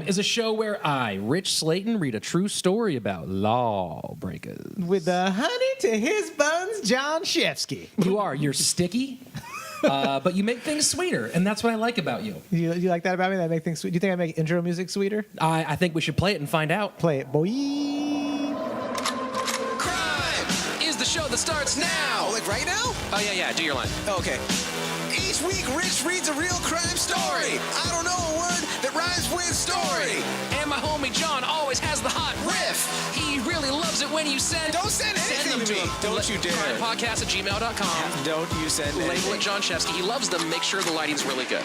is a show where I, Rich Slaton, read a true story about lawbreakers. With the honey to his buns, John Shefsky. You're sticky, but you make things sweeter, and that's what I like about you. You like that about me? That I make things sweet? Do you think I make intro music sweeter? I think we should play it and find out. Play it, boy. Crime is the show that starts now. Like right now? Oh, yeah, do your line. Okay. Each week, Rich reads a real crime story. I don't know a word that rhymes with story. And my homie John always has the hot riff. He really loves it when you send... Don't send anything to me. him. Don't you dare. Crimepodcast@gmail.com. Don't you send Label anything. it John Shefsky. He loves them. Make sure the lighting's really good.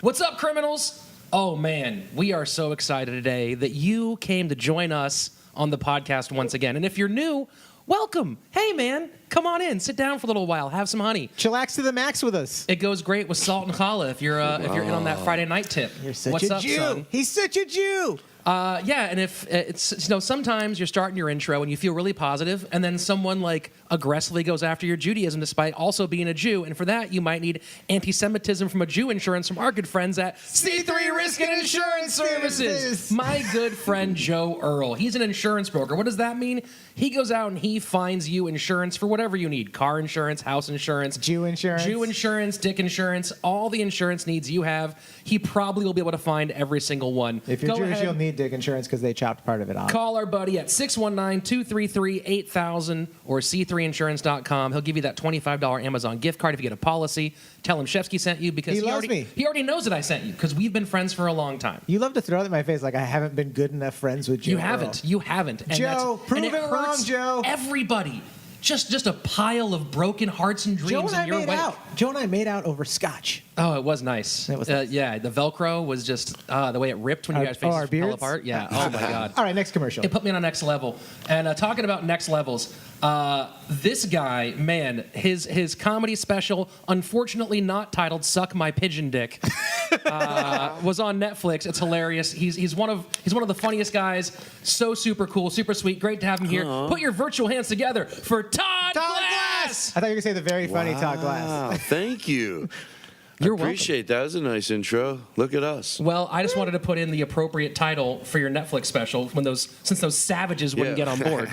What's up, criminals? Oh, man, we are so excited today that you came to join us on the podcast once again. And if you're new, welcome. Hey, man, come on in. Sit down for a little while. Have some honey. Chillax to the max with us. It goes great with salt and challah if you're in on that Friday night tip. You're such What's a up, Jew. son? He's such a Jew. Yeah, and if it's sometimes you're starting your intro and you feel really positive, and then someone like aggressively goes after your Judaism despite also being a Jew, and for that you might need anti-Semitism from a Jew insurance from our good friends at C3 Risk and Insurance Services. My good friend Joe Erle. He's an insurance broker. What does that mean? He goes out and he finds you insurance for whatever you need: car insurance, house insurance, Jew insurance, dick insurance, all the insurance needs you have. He probably will be able to find every single one. If you're Go Jewish, ahead. you'll need dick insurance because they chopped part of it off. Call our buddy at 619-233-8000 or c3insurance.com. He'll give you that $25 Amazon gift card if you get a policy. Tell him Shefsky sent you because He loves already, me. He already knows that I sent you because we've been friends for a long time. You love to throw it in my face like I haven't been good enough friends with Joe. You haven't. You haven't. And Joe, prove and it wrong, hurts Joe. Everybody. Just a pile of broken hearts and dreams Joe and I in your made wake. out. Joe and I made out over scotch. Oh, it was nice. It was nice. Yeah, the Velcro was just the way it ripped when you guys faces our fell beards? apart. Yeah. Oh my God. All right, next commercial. It put me on a next level. And talking about next levels, this guy, man, his comedy special, unfortunately not titled "Suck My Pigeon Dick," was on Netflix. It's hilarious. He's one of the funniest guys. So super cool, super sweet. Great to have him here. Put your virtual hands together for Todd Glass. I thought you were going to say the very funny Todd Glass. Wow, thank you. You're Appreciate that. That was a nice intro. Look at us. Well, I just wanted to put in the appropriate title for your Netflix special since those savages wouldn't get on board.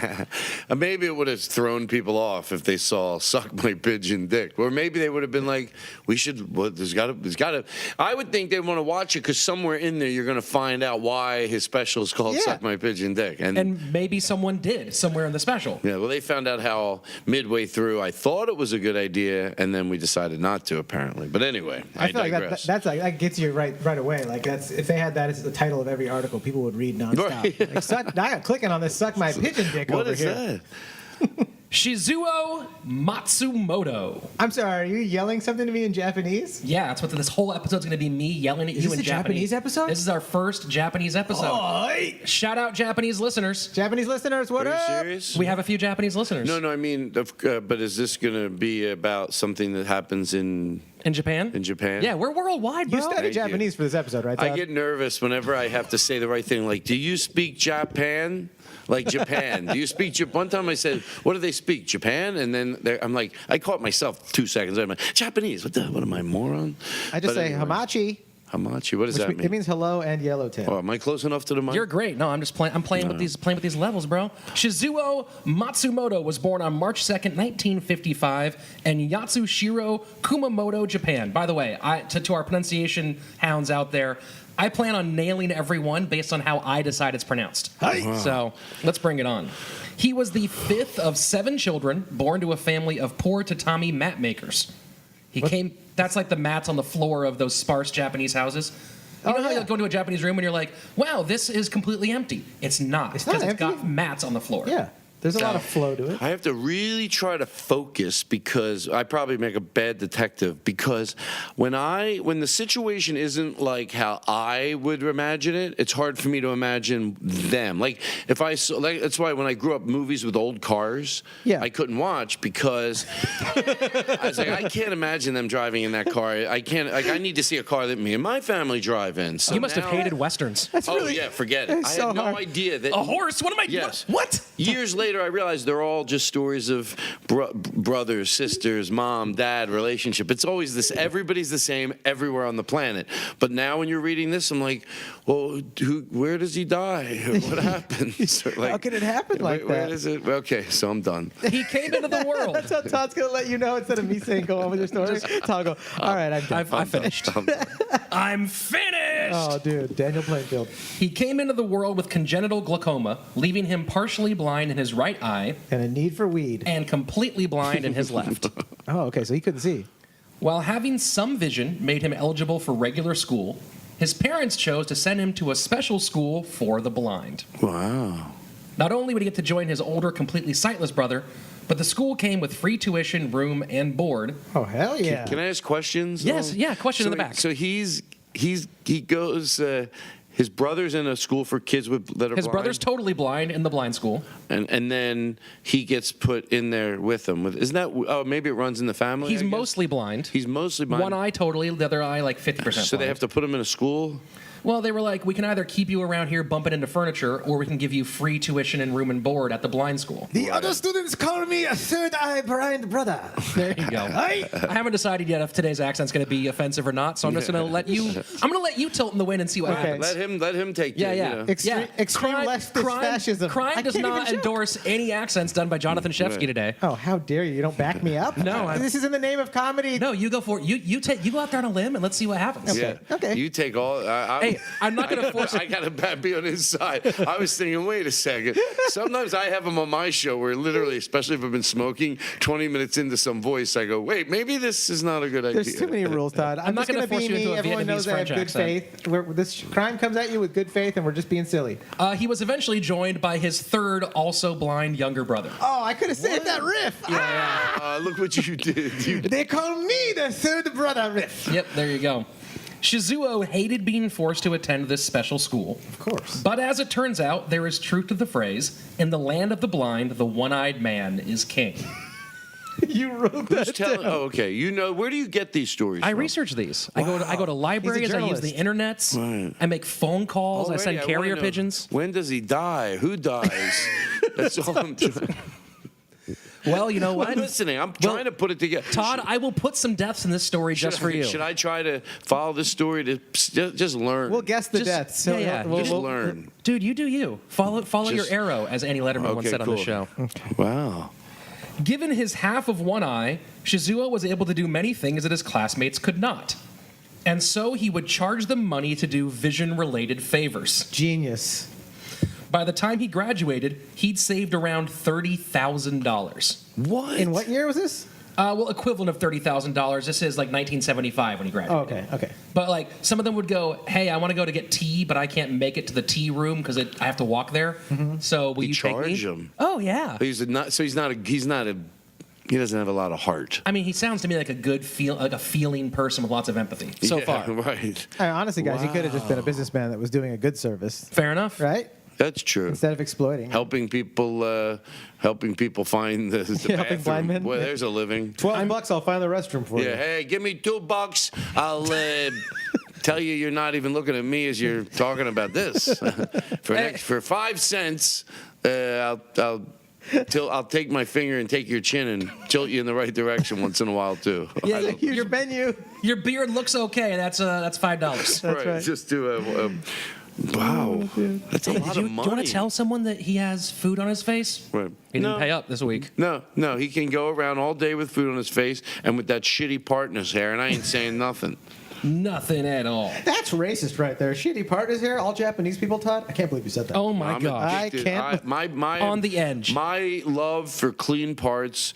Maybe it would have thrown people off if they saw "Suck My Pigeon Dick," or maybe they would have been like, "We should." Well, there's got to. I would think they'd want to watch it because somewhere in there you're going to find out why his special is called "Suck My Pigeon Dick," and maybe someone did somewhere in the special. Yeah, well, they found out how midway through I thought it was a good idea, and then we decided not to, apparently. But anyway, I feel like digress. that gets you right away. Like that's if they had that as the title of every article, people would read nonstop. Like, I'm clicking on this "Suck My Pigeon Dick" What over is here. that? Chizuo Matsumoto. I'm sorry, are you yelling something to me in Japanese? Yeah, that's what this whole episode's going to be, me yelling at you this in a Japanese. Japanese episode? This is our first Japanese episode. Oi! Shout out Japanese listeners. Japanese listeners, what Are you up? serious? We have a few Japanese listeners. No, I mean, but is this going to be about something that happens in Japan? In Japan? Yeah, we're worldwide, bro. You studied Thank you. Japanese for this episode, right, Todd? I get nervous whenever I have to say the right thing. Like, do you speak Japan? Like Japan. Do you speak Japan? One time I said, what do they speak? Japan? And then I'm like, I caught myself 2 seconds. I'm like, Japanese. What am I, moron? I just say hamachi. Hamachi. What does that mean? It means hello and yellowtail. Oh, am I close enough to the mic? You're great. No, I'm just playing. I'm playing with these levels, bro. Shizuo Matsumoto was born on March 2nd, 1955, in Yatsushiro, Kumamoto, Japan. By the way, to our pronunciation hounds out there, I plan on nailing everyone based on how I decide it's pronounced. Wow. So let's bring it on. He was the 5th of 7 children born to a family of poor tatami mat makers. That's like the mats on the floor of those sparse Japanese houses. You know how you go into a Japanese room and you're like, wow, this is completely empty. It's not. It's not because it's empty? got mats on the floor. Yeah. There's a lot of flow to it. I have to really try to focus because I probably make a bad detective because when the situation isn't like how I would imagine it, it's hard for me to imagine them. Like if I saw, that's why when I grew up movies with old cars, I couldn't watch because I was like, I can't imagine them driving in that car. I can't. Like I need to see a car that me and my family drive in. So you must have hated westerns. That's yeah, forget it. I had no idea that a horse. What am I? Yes. What? Years later, later I realized they're all just stories of brothers, sisters, mom, dad, relationship. It's always this. Everybody's the same everywhere on the planet. But now when you're reading this, I'm like, well, where does he die? What happens? Like, how can it happen like that? Where is it? Okay, so I'm done. He came into the world. That's how Todd's going to let you know instead of me saying go on with your story. Todd will go, all right, I'm done. I finished. I'm finished. Oh, dude, Daniel Plainfield. He came into the world with congenital glaucoma, leaving him partially blind in his right eye And a need for weed. and completely blind in his left. Oh, okay, so he couldn't see. While having some vision made him eligible for regular school, his parents chose to send him to a special school for the blind. Wow. Not only would he get to join his older, completely sightless brother, but the school came with free tuition, room, and board. Oh, hell yeah. Can I ask questions? Yes, yeah, question in the back. So he goes. His brother's in a school for kids that are blind. His brother's totally blind in the blind school. And then he gets put in there with them. Isn't that? Oh, maybe it runs in the family. He's I guess? mostly blind. He's mostly blind. One eye totally, the other eye like 50% blind. So they have to put him in a school. Well, they were like, we can either keep you around here bumping into furniture, or we can give you free tuition and room and board at the blind school. The other students call me a third-eye blind brother. There you go. I haven't decided yet if today's accent's going to be offensive or not, so I'm just going to let you. I'm going to let you tilt in the wind and see what happens. Let him take. Yeah, you, yeah. you know. Extreme leftist fascism. I Crime does can't not even joke. endorse any accents done by Jonathan Shefsky Right. today. Oh, how dare you? You don't back me up? No, This is in the name of comedy. No, you go for it. You go out there on a limb and let's see what happens. Yeah. Okay. You take all. Hey, I'm not going to force it. I gotta be on his side. I was thinking, wait a second. Sometimes I have him on my show where literally, especially if I've been smoking, 20 minutes into some voice, I go, wait, maybe this is not a good idea. There's too many rules, Todd. I'm not just gonna going to force be you into me. a Everyone knows I have Vietnamese good French faith. This crime comes at you with good faith, and we're just being silly. He was eventually joined by his third, also blind, younger brother. Oh, I could have saved that riff. Look what you did. They call me the third brother riff. Yep, there you go. Chizuo hated being forced to attend this special school. Of course. But as it turns out, there is truth to the phrase, in the land of the blind, the one-eyed man is king. You wrote that down. Oh, okay. You know, where do you get these stories I from? research these. I go to libraries, I use journalist. the internets, Right. I make phone calls, I Already, send wanna carrier know, pigeons. When does he die? Who dies? That's all I'm trying. Well, you know what? I'm listening. I'm trying to put it together. Todd, I will put some deaths in this story just for you. Should I try to follow this story to just learn? We'll guess the Just- deaths. So yeah, we'll- just we'll- learn. Dude, you do you. Follow your Just- arrow, as Annie Letterman once said on the show. Wow. Given his half of one eye, Chizuo was able to do many things that his classmates could not. And so he would charge them money to do vision-related favors. Genius. By the time he graduated, he'd saved around $30,000. What? In what year was this? Well, equivalent of $30,000. This is like 1975 when he Oh, graduated. okay. But like some of them would go, "Hey, I want to go to get tea, but I can't make it to the tea room because I have to walk there. So will He you take me?" charge him? Oh yeah. He doesn't have a lot of heart. I mean, he sounds to me like a feeling person with lots of empathy so Yeah, far. Right. Honestly, guys, he could have just been a businessman that was doing a good service, Fair enough. right? That's true. Instead of exploiting. Helping people find the Helping bathroom. blind men? Well, there's a living. $12, I'll find the restroom for you. Yeah, hey, give me $2. I'll tell you you're not even looking at me as you're talking about this. For 5 cents, I'll take my finger and take your chin and tilt you in the right direction once in a while too. Yeah, Your menu. your beard looks okay. That's $5. right. Just do a wow. That's a lot Do of you money. want to tell someone that he has food on his face? Right. He didn't No. pay up this week. No, he can go around all day with food on his face and with that shitty part in his hair, and I ain't saying nothing. Nothing at all. That's racist right there. Shitty partners here. All Japanese people, Todd. I can't believe you said that. Oh my I'm gosh. addicted. I can't- My On the edge. My love for clean parts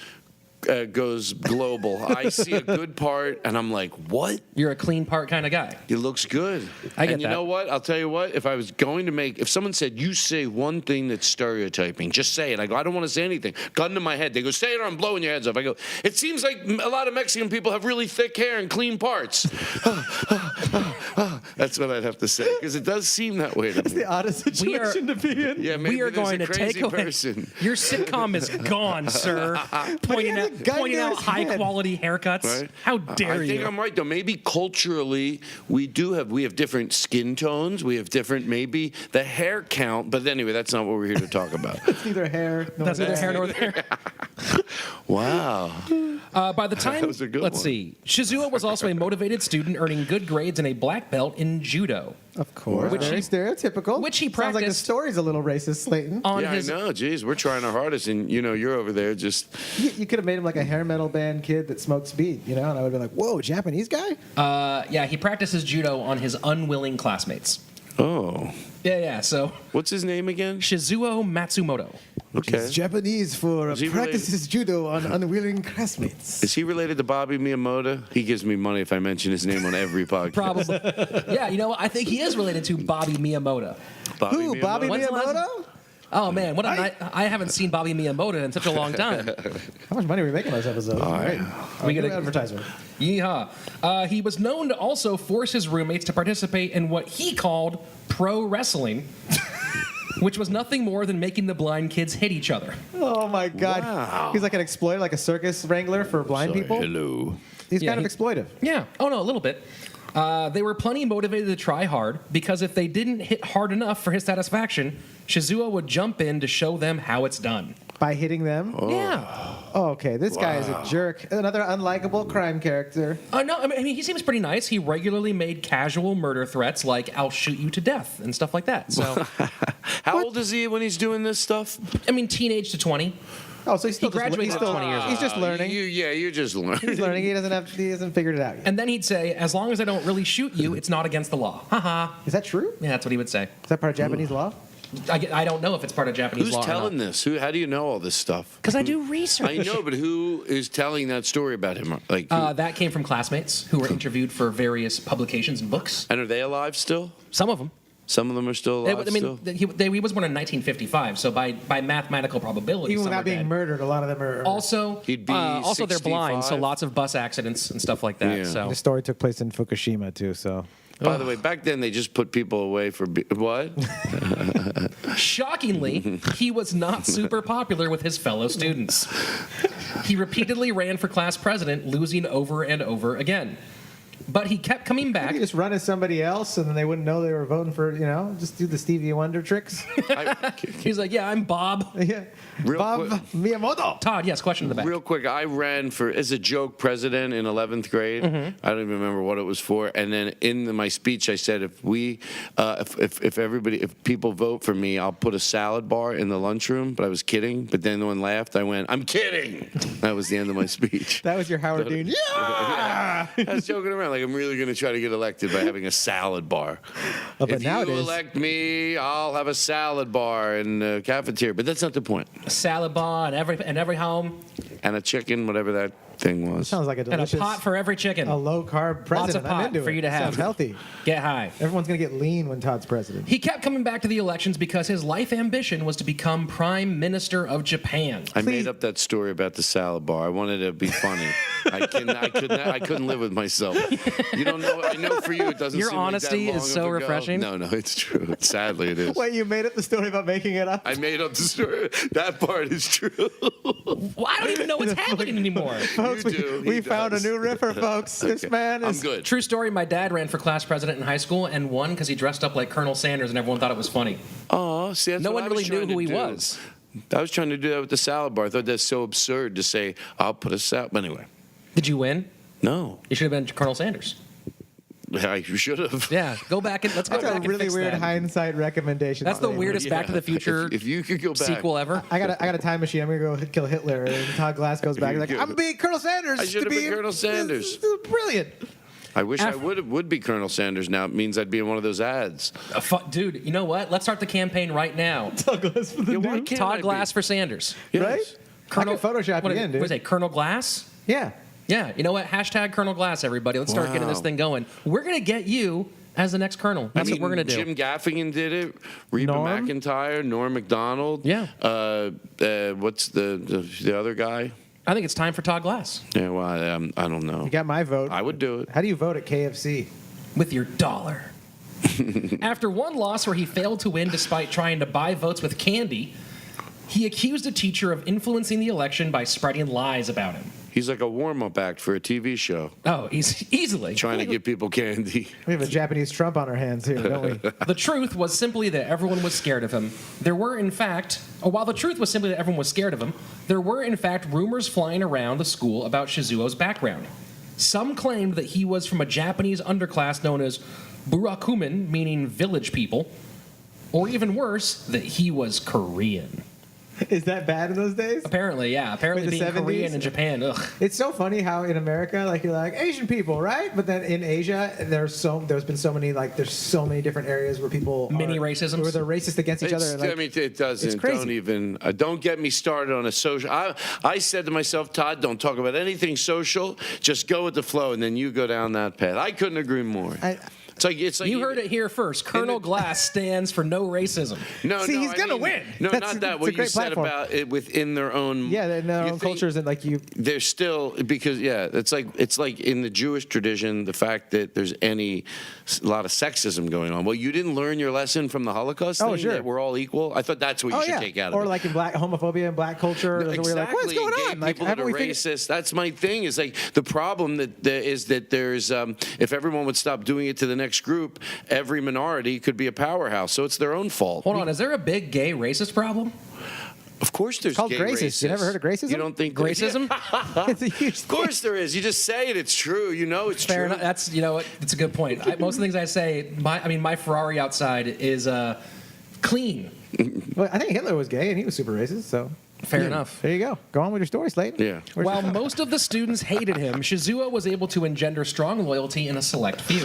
goes global. I see a good part, and I'm like, what? You're a clean part kind of guy. It looks good. I get and you that. know what? I'll tell you what. If someone said, you say one thing that's stereotyping, just say it. I go, I don't want to say anything. Gun to my head. They go, say it or I'm blowing your heads off. I go, it seems like a lot of Mexican people have really thick hair and clean parts. That's what I'd have to say, because it does seem that way to It's me. the oddest situation to be in. Yeah, maybe We are there's going a to crazy take away. person. Your sitcom is gone, sir. But he Pointing has gun pointing to out his head. high-quality haircuts. Right? How dare I you? think I'm right though. Maybe culturally we have different skin tones. We have different maybe the hair count. But anyway, that's not what we're here to talk about. It's neither hair nor That's neither hair there. nor there. Wow. By the time, That was a good let's one. see, Chizuo was also a motivated student earning good grades and a black belt in judo. Of course. Which Very he- stereotypical. which he Sounds like the practiced- story's a little racist, Slaton. On Yeah, his I know. Geez, we're trying our hardest, and you're over there just. You could have made him like a hair metal band kid that smokes weed, and I would have been like, whoa, Japanese guy? yeah, he practices judo on his unwilling classmates. Oh, Yeah. So what's his name again? Shizuo Matsumoto. Okay. It's Japanese for Is he practices judo on unwilling classmates. Is he related to Bobby Miyamoto? He gives me money if I mention his name on every podcast. Probably. Yeah, you know what? I think he is related to Bobby Miyamoto. Bobby Who, Miyamoto? Bobby When's the last- Miyamoto? Oh man, what a night! I haven't seen Bobby Miyamoto in such a long time. How much money are we making on this episode? All right. We get Good a- advertisement. Yeehaw! He was known to also force his roommates to participate in what he called pro wrestling, which was nothing more than making the blind kids hit each other. Oh my God. Wow. He's like an exploiter, like a circus wrangler for blind Sorry, people. Hello. He's Yeah, kind of exploitive. Yeah. Oh no, a little bit. They were plenty motivated to try hard because if they didn't hit hard enough for his satisfaction, Shizuo would jump in to show them how it's done. By hitting them. Yeah. Oh, okay, this guy is a jerk. Another unlikable crime character. No, I mean he seems pretty nice. He regularly made casual murder threats like "I'll shoot you to death" and stuff like that. So, How old is he when he's doing this stuff? I mean, teenage to 20. Oh, so he's still graduated he's still, 20 years He's just learning. You're just learning. He's learning. He hasn't figured it out yet. And then he'd say, "As long as I don't really shoot you, it's not against the law." Haha. Is that true? Yeah, that's what he would say. Is that part of Japanese law? I don't know if it's part of Japanese Who's law telling this? How do you know all this stuff? Because I do research. I know, but who is telling that story about him? Like, who- That came from classmates who were interviewed for various publications and books. and are they alive still? Some of them. Some of them are still alive. I mean, he was born in 1955, so by mathematical probability, Even some without are being dead. murdered, a lot of them are. Also, He'd be also they're blind, so 65. lots of bus accidents and stuff like that. Yeah. So The story took place in Fukushima too. So By the way, back then they just put people away for what? shockingly, he was not super popular with his fellow students. He repeatedly ran for class president, losing over and over again. But he kept coming back. you just run as somebody else, and then they wouldn't know they were voting for. Just do the Stevie Wonder tricks. He's like, "Yeah, I'm Bob." Yeah, Real Bob quick. Miyamoto. Todd, yes, question in the back. Real quick, I ran for as a joke president in 11th grade. Mm-hmm. I don't even remember what it was for. And then in my speech, I said, if people vote for me, I'll put a salad bar in the lunchroom. But I was kidding. But then when laughed, I went, "I'm kidding." That was the end of my speech. That was your Howard Dean. Yeah. I was joking around, like I'm really going to try to get elected by having a salad bar. But If you nowadays, elect me, I'll have a salad bar in the cafeteria. But that's not the point. A salad bar in every home, And a chicken, whatever that thing was. sounds like a and a delicious, pot for every chicken. a low carb president. Lots of I'm pot into for it. you to have. Sounds healthy. Get high. Everyone's gonna get lean when Todd's president. He kept coming back to the elections because his life ambition was to become Prime Minister of Japan. I made up that story about the salad bar. I wanted it to be funny. I couldn't live with myself. You don't know. I know for you, it doesn't. Your seem honesty like that is long so ago. refreshing. No, it's true. Sadly, it is. Wait, you made up the story about making it up? I made up the story. That part is true. Well, I don't even know what's happening anymore. Folks, You do, we he found a does. new ripper, folks. This Okay, man I'm is. good. True story, my dad ran for class president in high school and won because he dressed up like Colonel Sanders and everyone thought it was funny. Oh, see, that's No what one I was really knew trying to who he do. was. I was trying to do that with the salad bar. I thought that's so absurd to say, I'll put a salad. But anyway, Did you win? no. You should have been Colonel Sanders. I should have. Yeah, go back and let's go That's back a and really fix weird that. hindsight recommendation. That's the Slater. weirdest Back to the Future If you could go back. sequel ever. I got a time machine. I'm gonna go kill Hitler. And Todd Glass goes back. He's like, You're I'm gonna be Colonel Sanders. I should to have be been Colonel Sanders. This is brilliant. I wish I would be Colonel Sanders now. It means I'd be in one of those ads. Dude, you know what? Let's start the campaign right now. Todd Glass for the why new. can't I Todd be? Glass for Sanders. Yes. Right? Colonel I can Photoshop what, you in, dude. What is it, Colonel Glass? Yeah. Yeah, you know what? Hashtag Colonel Glass, everybody. Let's start getting this Wow. thing going. We're going to get you as the next colonel. That's what we're going to do. Jim Gaffigan did it. Reba Norm? McIntyre, Norm Macdonald. Yeah. What's the other guy? I think it's time for Todd Glass. Yeah, well, I don't know. You got my vote. I would do it. How do you vote at KFC? With your dollar. After one loss where he failed to win despite trying to buy votes with candy, He accused a teacher of influencing the election by spreading lies about him. He's like a warm-up act for a TV show, Oh, easily. trying to give people candy. We have a Japanese Trump on our hands here, don't we? The truth was simply that everyone was scared of him. There were, in fact, while the truth was simply that everyone was scared of him, there were, in fact, rumors flying around the school about Chizuo's background. Some claimed that he was from a Japanese underclass known as Burakumin, meaning village people, or even worse, that he was Korean. Is that bad in those days? Apparently, yeah. Apparently Wait, the being 70s? Korean in Japan, ugh. It's so funny how in America, like you're like Asian people, right? But then in Asia, there's been so many different areas where people Mini are, racisms? where they're racist against each other. Like, I mean, it doesn't. it's crazy. Don't even. Don't get me started on a social. I said to myself, Todd, don't talk about anything social. Just go with the flow, and then you go down that path. I couldn't agree more. It's like You heard it here first. Colonel Glass stands for no racism. No, See, no, he's gonna win. No, That's- not that. it's What a you great said platform. about it within their own. yeah, in their you own think cultures and like you. There's still because it's like in the Jewish tradition the fact that there's a lot of sexism going on. Well, you didn't learn your lesson from the Holocaust. Oh, thing, sure. That we're all equal. I thought that's what you should take out of or it. like in black homophobia and black culture, where you're like, what's going Gay on? Like, people that haven't are we figured? racist. That's my thing. Is like the problem that is that there's if everyone would stop doing it to the next group, every minority could be a powerhouse. So it's their own fault. Hold on, is there a big gay racist problem? Of course, there's It's called gay gracism. racists. You never heard of gracism? You don't think Gracism? It's a huge Of course there is. You just say it. It's true. You know it's Fair true. enough. That's It's a good point. Most of the things I say, my Ferrari outside is clean. Well, I think Hitler was gay and he was super racist. So Fair enough. there you go. Go on with your story, Slaton. Yeah. While most of the students hated him, Chizuo was able to engender strong loyalty in a select few.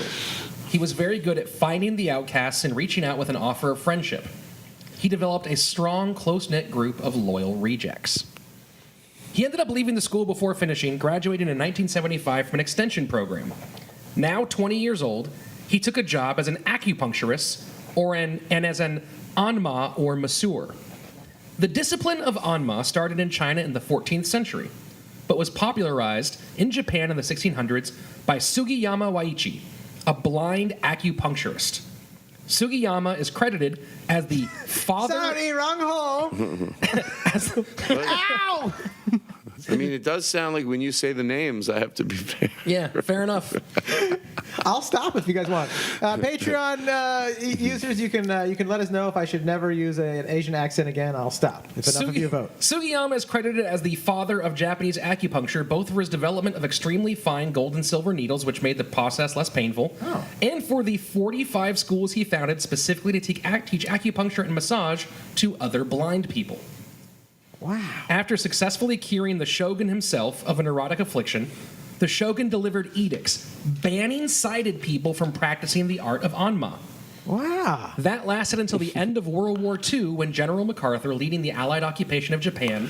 He was very good at finding the outcasts and reaching out with an offer of friendship. He developed a strong, close-knit group of loyal rejects. He ended up leaving the school before finishing, graduating in 1975 from an extension program. Now 20 years old, he took a job as an acupuncturist and as an anma or masseur. The discipline of anma started in China in the 14th century, but was popularized in Japan in the 1600s by Sugiyama Waichi, a blind acupuncturist. Sugiyama is credited as the father. Sorry, wrong hole. Ow! I mean, it does sound like when you say the names, I have to be fair. Yeah, fair enough. I'll stop if you guys want. Patreon users, you can let us know if I should never use an Asian accent again. I'll stop if enough of you vote. Sugiyama is credited as the father of Japanese acupuncture, both for his development of extremely fine gold and silver needles, which made the process less painful, and for the 45 schools he founded specifically to teach acupuncture and massage to other blind people. Wow. After successfully curing the shogun himself of a neurotic affliction, the shogun delivered edicts banning sighted people from practicing the art of anma. Wow. That lasted until the end of World War II, when General MacArthur, leading the Allied occupation of Japan,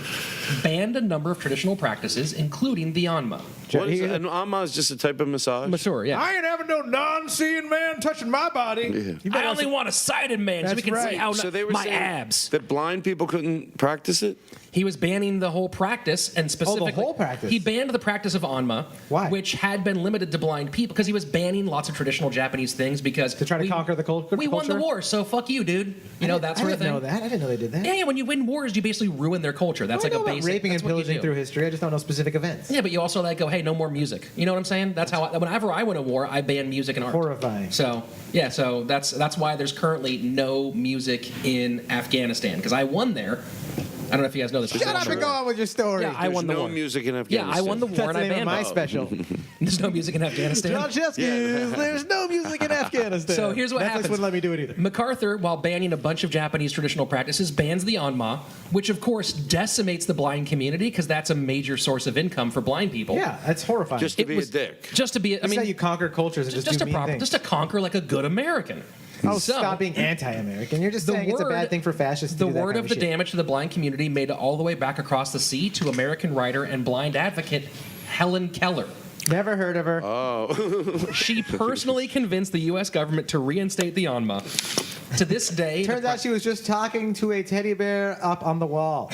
banned a number of traditional practices, including the anma. What is an amma is just a type of massage? Masseur, yeah. I ain't having no non-seeing man touching my body. Yeah. I only want a sighted man so we That's can see right. how So they were my saying abs. that blind people couldn't practice it? He was banning the whole practice, and specifically, whole practice. He banned the practice of anma, Why? which had been limited to blind people, because he was banning lots of traditional Japanese things. Because To try to conquer the culture? We won the war, so fuck you, dude. You know that sort of thing. I didn't know that. I didn't know they did that. Yeah, when you win wars, you basically ruin their culture. That's I like know a about basic. raping and that's what you pillaging do. through history. I just don't know specific events. Yeah, but you also go, hey, no more music. You know what I'm saying? That's how. Whenever I win a war, I ban music and art. Horrifying. So yeah, so that's why there's currently no music in Afghanistan, because I won there. I don't know if you guys know this. Shut up and go on with your story. Yeah, I There's won the no war. music in Yeah, Afghanistan. I won the war That's and the I name of banned my it. special. There's no music in Afghanistan. John Shefsky, there's no music in Afghanistan. So here's what Netflix happens. wouldn't let me do it either. MacArthur, while banning a bunch of Japanese traditional practices, bans the anma, which of course decimates the blind community, because that's a major source of income for blind people. Yeah, that's horrifying. Just to be a dick. Just to be, I That's mean, how you conquer cultures and just do mean things. just to conquer like a good American. Oh, So, stop being anti-American. You're just saying it's a bad thing for fascists to The do that word kind of the shit. damage to the blind community made it all the way back across the sea to American writer and blind advocate Helen Keller. Never heard of her. Oh. She personally convinced the U.S. government to reinstate the anma, To this day, Turns out she was just talking to a teddy bear up on the wall.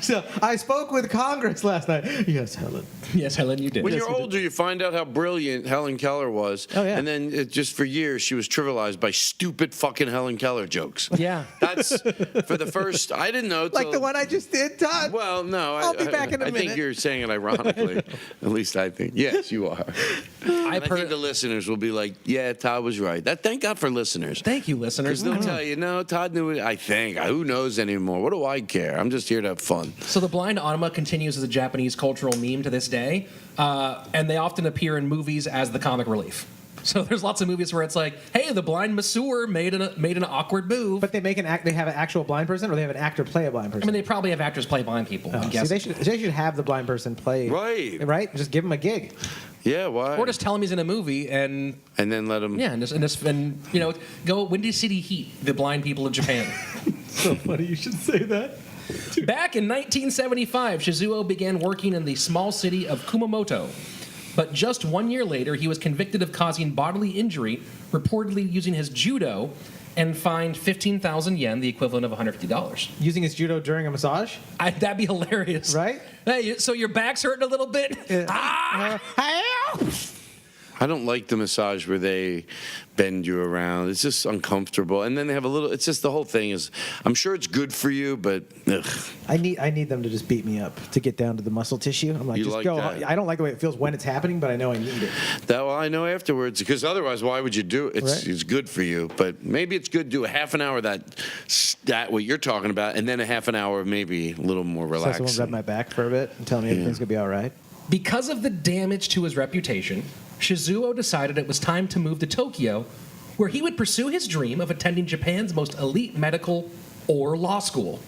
So I spoke with Congress last night. Yes, Helen. yes, Helen, you did. When you're older, you find out how brilliant Helen Keller was. Oh, yeah. And then just for years, she was trivialized by stupid fucking Helen Keller jokes. Yeah. That's for the first. I didn't know. Like till- the one I just did, Todd. Well, no. I'll be back in a I think minute. you're saying it ironically. At least I think. Yes, you are. I think the listeners will be like, yeah, Todd was right. Thank God for listeners. Thank you, listeners. Because they'll tell you, no, Todd knew it. I think. Who knows anymore? What do I care? I'm just here to have fun. So the blind anima continues as a Japanese cultural meme to this day, and they often appear in movies as the comic relief. So there's lots of movies where it's like, hey, the blind masseur made an awkward move. But they make they have an actual blind person, or they have an actor play a blind person. I mean, they probably have actors play blind people. I guess. See, they should have the blind person play. Right. Just give him a gig. Yeah, why? Or just tell him he's in a movie and then let him. yeah, and go Windy City Heat, the blind people of Japan. So funny you should say that. Back in 1975, Chizuo began working in the small city of Kumamoto. But just 1 year later, he was convicted of causing bodily injury, reportedly using his judo, and fined 15,000 yen, the equivalent of $150. Using his judo during a massage? That'd be hilarious. Right? Hey, so your back's hurting a little bit? I don't like the massage where they bend you around. It's just uncomfortable. And then they have a little. It's just the whole thing is. I'm sure it's good for you, but ugh. I need them to just beat me up to get down to the muscle tissue. I'm like, You just like go. that? I don't like the way it feels when it's happening, but I know I need it. Well, I know afterwards because otherwise, why would you do it? Right. It's good for you, but maybe it's good to do a half an hour of that what you're talking about, and then a half an hour of maybe a little more So relaxing. someone rub my back for a bit and tell me everything's gonna be all right. Because of the damage to his reputation, Chizuo decided it was time to move to Tokyo, where he would pursue his dream of attending Japan's most elite medical or law school.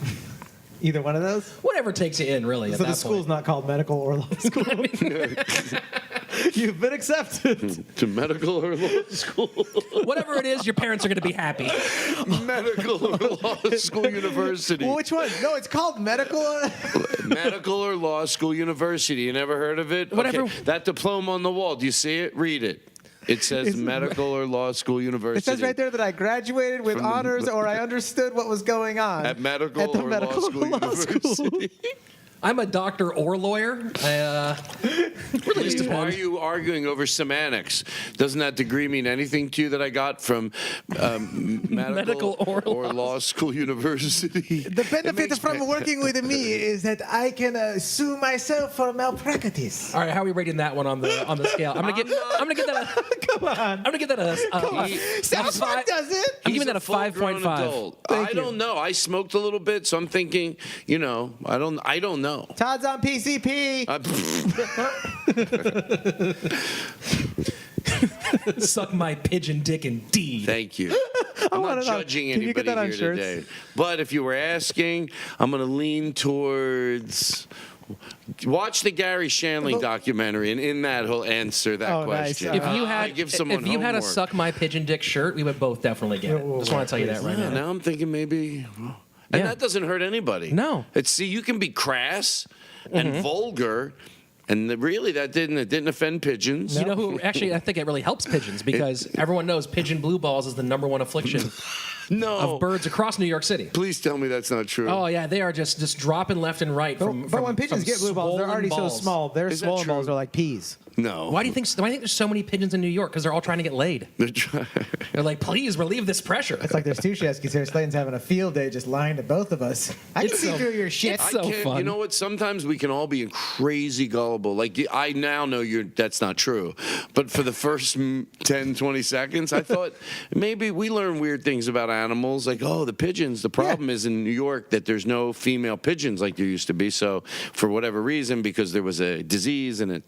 Either one of those. Whatever takes you in, really. So at the that school's point. not called medical or law school. You've been accepted. To medical or law school, Whatever it is, your parents are going to be happy. medical or law school university, Well, which one? No, it's called medical. medical or law school university. You never heard of it? Whatever. Okay. That diploma on the wall. Do you see it? Read it. It says medical or law school university. It says right there that I graduated with From the- honors or I understood what was going on At medical at the or medical law school university. I'm a doctor or lawyer. Really just Why are depends. you arguing over semantics? Doesn't that degree mean anything to you that I got from medical or law school university? The benefit makes from working with me is that I can sue myself for malpractice. All right, how are we rating that one on the scale? I'm gonna give that a South Park does it. I'm giving He's that a full-grown 5.5. adult. Thank I you. don't know. I smoked a little bit, so I'm thinking, I don't know. Todd's on PCP. Suck my pigeon dick indeed. Thank you. I'm wanna not know. judging Can you get anybody that on here shirts? today. But if you were asking, I'm going to lean towards. Watch the Gary Shandling documentary, and in that he'll answer that Oh, nice. question. If If you I had give someone if you had a homework. suck my pigeon dick shirt, we would both definitely get it. Just want to tell you that right Yeah, now. now I'm thinking maybe, and Yeah. that doesn't hurt anybody. No. See, you can be crass and vulgar, and really it didn't offend pigeons. You know who actually I think it really helps pigeons because everyone knows pigeon blue balls is the #1 affliction No, of birds across New York City. please tell me that's not true. Oh yeah, they are just dropping left and right from. But when pigeons from get blue balls, they're swollen already balls. so small. Their Is that swollen true? balls are like peas. No. Why do you think there's so many pigeons in New York? Because they're all trying to get laid. They're like, please relieve this pressure. It's like there's two Sheskys here. Slaton's having a field day just lying to both of us. I can It's see so- through your shit. it's so fun. You know what? Sometimes we can all be crazy gullible. Like I now know that's not true. But for the first 10, 20 seconds, I thought maybe we learn weird things about animals. Like, the pigeons. The problem is in New York that there's no female pigeons like there used to be. So for whatever reason, because there was a disease and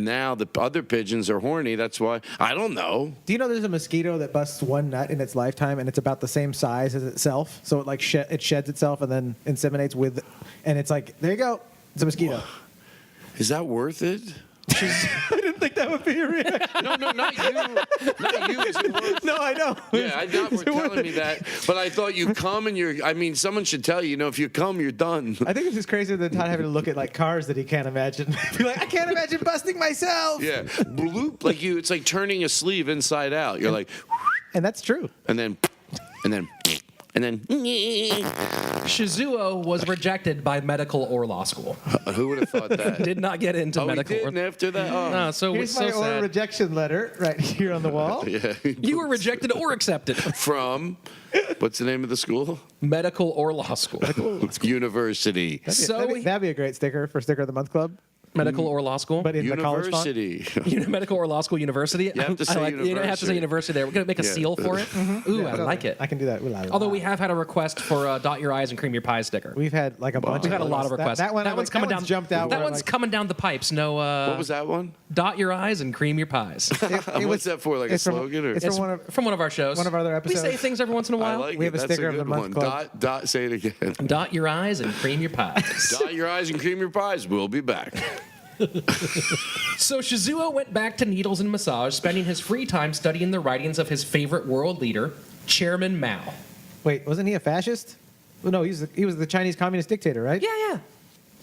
now the other pigeons are horny. That's why. I don't know. Do you know there's a mosquito that busts one nut in its lifetime and it's about the same size as itself? So it it sheds itself and then inseminates and it's like, there you go. It's a mosquito. Is that worth it? I didn't think that would be your reaction. No, not you. Not you. Is it worth No, I know. Yeah, I not were telling me that, but I thought you come and someone should tell you, if you come, you're done. I think it's just crazier than Todd having to look at like cars that he can't imagine. Be like, I can't imagine busting myself. Yeah, bloop, it's like turning a sleeve inside out. You're like, And that's true. and then and then. Shizuo was rejected by medical or law school. Who would have thought that? Did not get into Oh, medical. he didn't after that? Oh. No, so Here's so my oral sad. rejection letter right here on the wall. Yeah. You were rejected or accepted. From, what's the name of the school? Medical or law school. University. That'd be a great sticker for Sticker of the Month Club. Medical or law school. But in the college font. University. Medical or law school university. You have to say I like, You have to say university there. We're going to make a Yeah. seal for it. Ooh, I like it. I can do that. Ooh, la, la. Although we have had a request for dot your I's and cream your pies sticker. We've had like a bunch. We've had a of lot of those. requests. That one's coming down. Jumped out. That where, one's like, coming down the pipes. No. What was that one? Dot your I's and cream your pies. What's that for? Like a it's from- slogan? Or? it's from one of From one of our shows. one of our other We say episodes. things every once in a I while. like We it. have a That's sticker of good the month one. club. Dot, say it again. Dot your I's and cream your pies. Dot your I's and cream your pies. We'll be back. So Chizuo went back to needles and massage, spending his free time studying the writings of his favorite world leader, Chairman Mao. Wait, wasn't he a fascist? Well, no, he was the Chinese communist dictator, right? Yeah.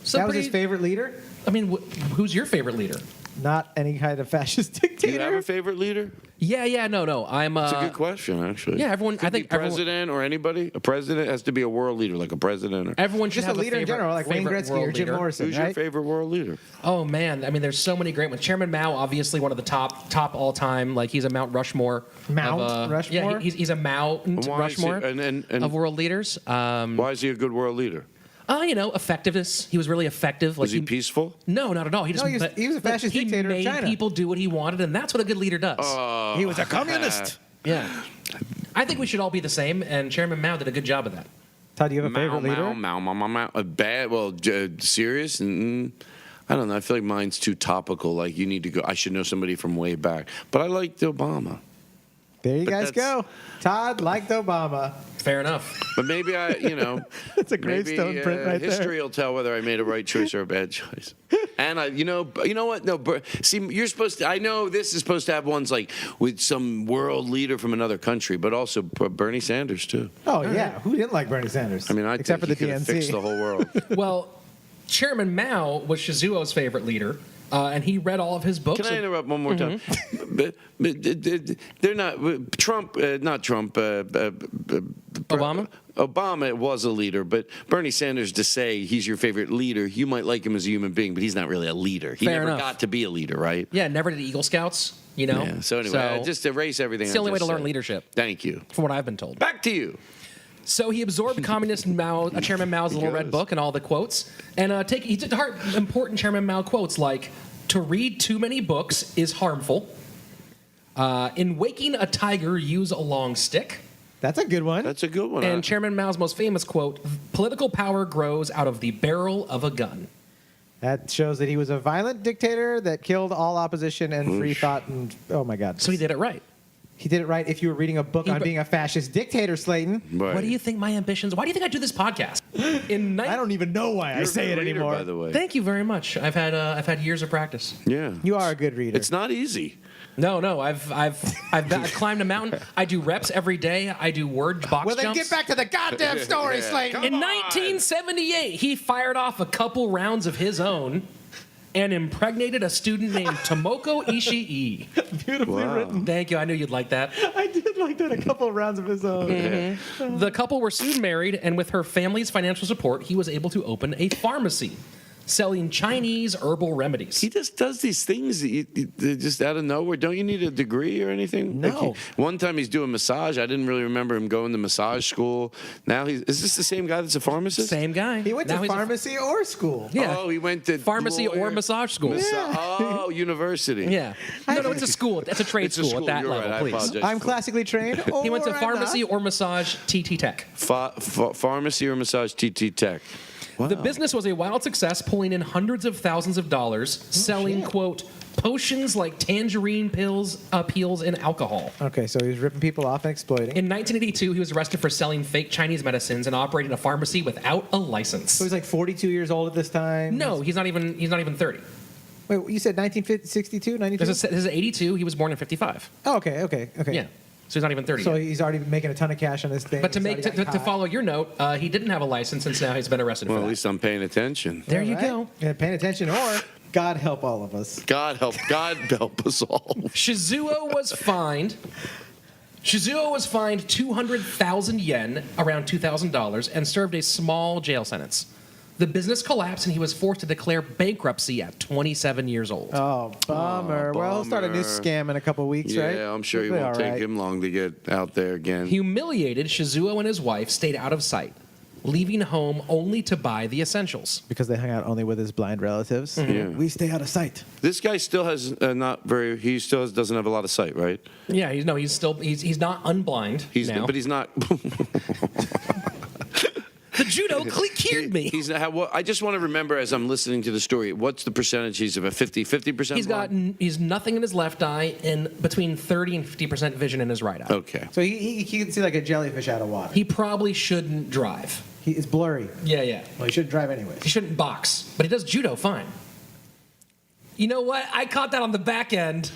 So that was pretty, his favorite leader. I mean, who's your favorite leader? Not any kind of fascist Do dictator. you have a favorite leader? Yeah, no. I'm. It's a good question, actually. yeah, everyone- Could I think be everyone- president or anybody. A president has to be a world leader, like a president. Or, Everyone should Just a have leader in favorite- general, like Wayne favorite Gretzky world or Jim leader. Morrison, who's right? your favorite world leader? Oh man, I mean, there's so many great ones. Chairman Mao, obviously one of the top all time. Like he's a Mount Rushmore. Mount Rushmore? Yeah, he's a Mount Why is he- Rushmore and of world leaders. Why is he a good world leader? Effectiveness. He was really effective. Was he peaceful? No, not at all. He just he was a fascist he dictator of made China. people do what he wanted, and that's what a good leader does. He was a communist. Yeah. I think we should all be the same, and Chairman Mao did a good job of that. Todd, do you have a favorite leader? Mao. A bad, serious? I don't know. I feel like mine's too topical. Like, you need to go. I should know somebody from way back. But I liked Obama. There you But guys that's- go. Todd liked Obama. Fair enough. But maybe It's a gravestone print right history there. will tell whether I made a right choice or a bad choice. And you know what? No, see, you're supposed to. I know this is supposed to have ones like with some world leader from another country, but also Bernie Sanders too. Oh yeah, who didn't like Bernie Sanders? I mean, except for the he could have DNC. fixed the whole world. Well, Chairman Mao was Shizuo's favorite leader, and he read all of his books. Can I interrupt one more time? They're not Trump. Not Trump. Obama? Obama was a leader, but Bernie Sanders, to say he's your favorite leader, you might like him as a human being, but he's not really a leader. He Fair never enough. got to be a leader, right? Yeah, never did Eagle Scouts. Yeah. So anyway, just erase everything. it's the I only way just to learn said. leadership, Thank you. from what I've been told. Back to you. So he absorbed Communist Mao, Chairman Mao's little red goes. book and all the quotes, and he took to heart important Chairman Mao quotes like, "To read too many books is harmful. In waking a tiger, use a long stick." That's a good one. That's a good one. And Chairman Mao's most famous quote, "Political power grows out of the barrel of a gun." That shows that he was a violent dictator that killed all opposition and free thought. And oh my God, So he did it right. he did it right. If you were reading a book on being a fascist dictator, Slaton, Right. What do you think my ambitions? Why do you think I do this podcast? I don't even know why I You're a say good it reader, anymore. by the way. Thank you very much. I've had years of practice. Yeah. You are a good reader. It's not easy. No, I've climbed a mountain. I do reps every day. I do word box well, then jumps. get back to the goddamn story, Slaton. Come In on. 1978, he fired off a couple rounds of his own and impregnated a student named Tomoko Ishii. Beautifully Wow. written. Thank you. I knew you'd like that. I did like that. A couple rounds of his own. The couple were soon married, and with her family's financial support, he was able to open a pharmacy selling Chinese herbal remedies. He just does these things just out of nowhere. Don't you need a degree or anything? No. Like one time he's doing massage. I didn't really remember him going to massage school. Now is this the same guy that's a pharmacist? Same guy. He went Now to he's a- pharmacy or school. Yeah. Oh, he went to Pharmacy or lawyer- massage school. Oh, university. Yeah. No, it's a school. It's a trade It's a school, school. at that You're level, right. I please. apologize. I'm classically trained. He went to or I'm pharmacy not. or massage TT Tech. Pharmacy or massage TT Tech. Wow. The business was a wild success, pulling in hundreds of thousands of dollars, selling, shit. quote, potions like tangerine peels and alcohol. Okay, so he was ripping people off and exploiting. In 1982, he was arrested for selling fake Chinese medicines and operating a pharmacy without a license. So he's like 42 years old at this time. No, he's not even 30. Wait, you said 1962, 92? This is 82. He was born in 55. Oh, okay. Yeah. So he's not even 30 So yet. he's already making a ton of cash on this thing. But to He's make already to, got to caught. follow your note, he didn't have a license, and now he's been arrested Well, for at that. least I'm paying attention. There you All go. right. Yeah, paying attention, or God help all of us. God help us all. Shizuo was fined Shizuo was fined 200,000 yen, around $2,000, and served a small jail sentence. The business collapsed, and he was forced to declare bankruptcy at 27 years old. Oh, bummer. Well, he'll start a new scam in a couple weeks, right? Yeah, I'm sure he He'll be won't all take right. him long to get out there again. Humiliated, Shizuo and his wife stayed out of sight, leaving home only to buy the essentials. Because they hung out only with his blind relatives. Yeah. We stay out of sight. This guy still has doesn't have a lot of sight, right? Yeah, he's not unblind now. But he's not. The judo cured me. He's not. I just want to remember as I'm listening to the story. What's the percentage? He's of a 50%. He's nothing in his left eye and between 30 and 50% vision in his right eye. Okay. So he can see like a jellyfish out of water. He probably shouldn't drive. It's blurry. Yeah. Well, he shouldn't drive anyways. He shouldn't box, but he does judo fine. You know what? I caught that on the back end.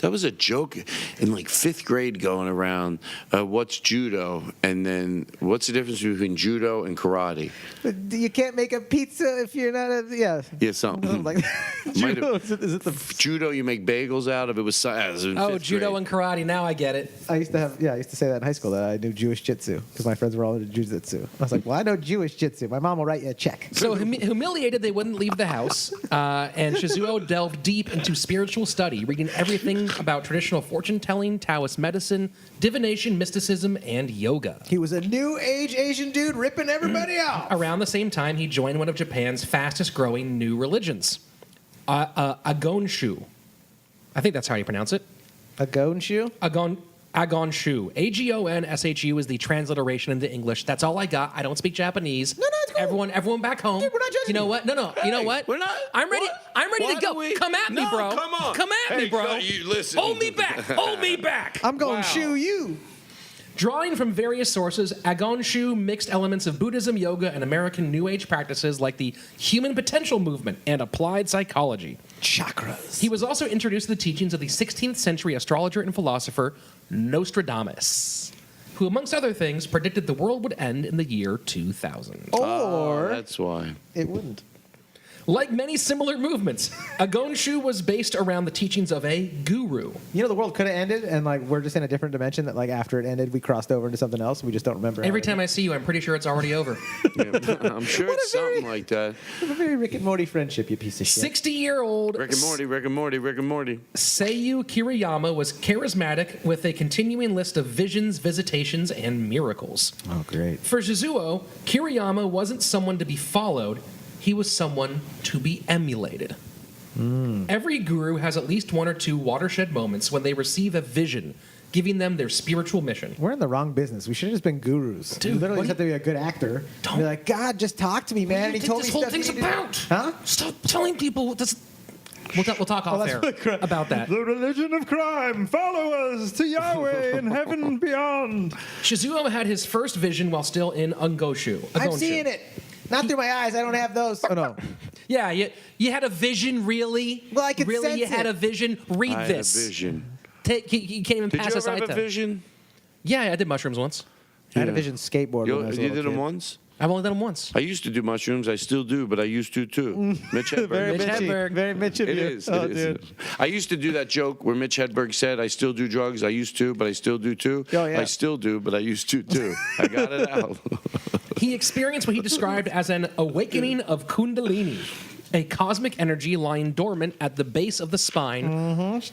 That was a joke in like 5th grade going around. What's judo? And then what's the difference between judo and karate? You can't make a pizza if you're not Yeah, something. like judo. Is it the Judo, you make bagels out of. It was Oh, judo grade. and karate. Now I get it. I used to say that in high school that I knew Jewish jitsu because my friends were all into jujitsu. I was like, well, I know Jewish jitsu. My mom will write you a check. So humiliated, they wouldn't leave the house, and Shizuo delved deep into spiritual study, reading everything about traditional fortune-telling, Taoist medicine, divination, mysticism, and yoga. He was a new age Asian dude ripping everybody off. Around the same time, he joined one of Japan's fastest-growing new religions, Agonshu. I think that's how you pronounce it. A gonshu? Agonshu. Agonshu is the transliteration into English. That's all I got. I don't speak Japanese. No, it's cool. Everyone back home. Dude, we're not judging You know you. what? No. You know what? We're not. I'm ready. What? I'm ready Why to go. do we- Come at me, No, bro. come on. Come at me, Hey, bro. you listen. Hold me back. Hold me back. I'm going Wow. shoe you. Drawing from various sources, Agonshu mixed elements of Buddhism, yoga, and American New Age practices like the human potential movement and applied psychology. Chakras. He was also introduced to the teachings of the 16th century astrologer and philosopher Nostradamus, who, amongst other things, predicted the world would end in the year 2000. Or That's why. it wouldn't. Like many similar movements, Agonshu was based around the teachings of a guru. You know, the world could have ended, and like we're just in a different dimension. That like after it ended, we crossed over into something else. We just don't remember. Every time I see you, I'm pretty sure it's already over. Yeah, I'm sure it's something like that. a very Rick and Morty friendship, you piece of shit. 60-year-old Rick and Morty, Rick and Morty, Rick and Morty. Seiyu Kiriyama was charismatic with a continuing list of visions, visitations, and miracles. Oh, great. For Chizuo, Kiriyama wasn't someone to be followed, he was someone to be emulated. Every guru has at least one or two watershed moments when they receive a vision, giving them their spiritual mission. We're in the wrong business. We should have just been gurus. Dude, you literally what just have to be a good actor. Don't- Be like, God, just talk to me, man. And he told me this whole stuff thing's he needed to-" about. Huh? Stop telling people what this. We'll talk off that's air what crime- about that. The religion of crime. Follow us to Yahweh in heaven and beyond. Shizuo had his first vision while still in Ungoshu. I'm seeing it. Not through my eyes. I don't have those. Oh, no. Yeah, you had a vision, really? Well, I could really, sense you had it. a vision? Read I this. had a vision. You can't even Did pass you this ever have a item. vision? Yeah, I did mushrooms once. I had a vision skateboard when I was a You little did them kid. once? I've only done them once. I used to do mushrooms. I still do, but I used to too. Mitch Hedberg. Very Mitch Mitchy. Hedberg. Very Mitch of It you. is. Oh, It is. dude. I used to do that joke where Mitch Hedberg said, I still do drugs. I used to, but I still do too. Oh, yeah. I still do, but I used to too. I got it out. He experienced what he described as an awakening of Kundalini, a cosmic energy lying dormant at the base of the spine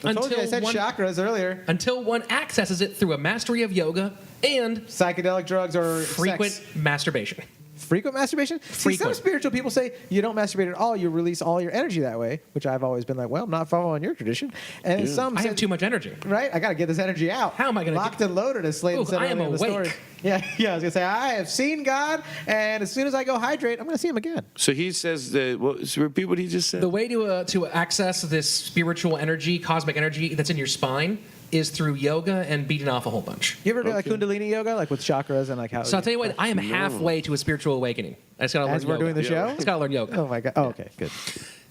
I told you I said one, chakras earlier. until one accesses it through a mastery of yoga and Psychedelic drugs or frequent sex. masturbation. Frequent masturbation? See, some Frequent. spiritual people say you don't masturbate at all. You release all your energy that way, which I've always been like, well, I'm not following your tradition. And some I say, have too much energy. right? I got to get this energy out. How am I gonna Locked get- and loaded, as Slaton Ooh, said I am earlier in the story. awake. Yeah, I was going to say, I have seen God, and as soon as I go hydrate, I'm going to see him again. So he says that, so repeat what he just said. The way to access this spiritual energy, cosmic energy that's in your spine is through yoga and beating off a whole bunch. You ever do like Okay. Kundalini yoga, like with chakras and like how? So I'll tell you what, I am halfway to a spiritual awakening. I just gotta learn As we're yoga. doing the show? I just gotta learn yoga. Oh my God. Oh, okay, good.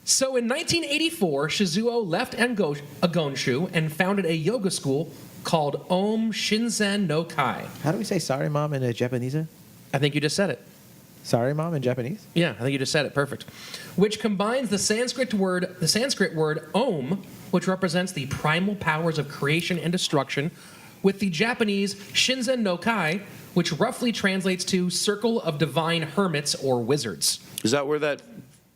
So in 1984, Shizuo left Agonshu and founded a yoga school called Om Shinzen no Kai. How do we say sorry, mom, in Japanese? I think you just said it. Sorry, mom, in Japanese. Yeah, I think you just said it. Perfect. Which combines the Sanskrit word Om, which represents the primal powers of creation and destruction, with the Japanese Shinzen no Kai, which roughly translates to Circle of Divine Hermits or Wizards. Is that where that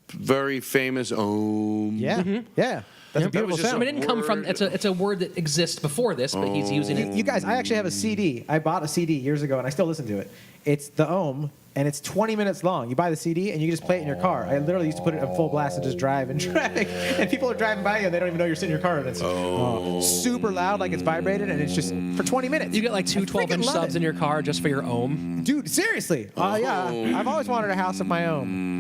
very famous Om? Yeah, yeah. That's a beautiful was just sound. I mean, it didn't come from. It's a word that exists before this, but he's using it. You guys, I actually have a CD. I bought a CD years ago, and I still listen to it. It's the Om, and it's 20 minutes long. You buy the CD, and you can just play it in your car. I literally used to put it in full blast and just drive in traffic. And people are driving by you, and they don't even know you're sitting in your car, and it's super loud, like it's vibrated, and it's just for 20 minutes. You get like two 12-inch love subs it. in your car just for your ohm. Dude, seriously. Yeah. I've always wanted a house of my own.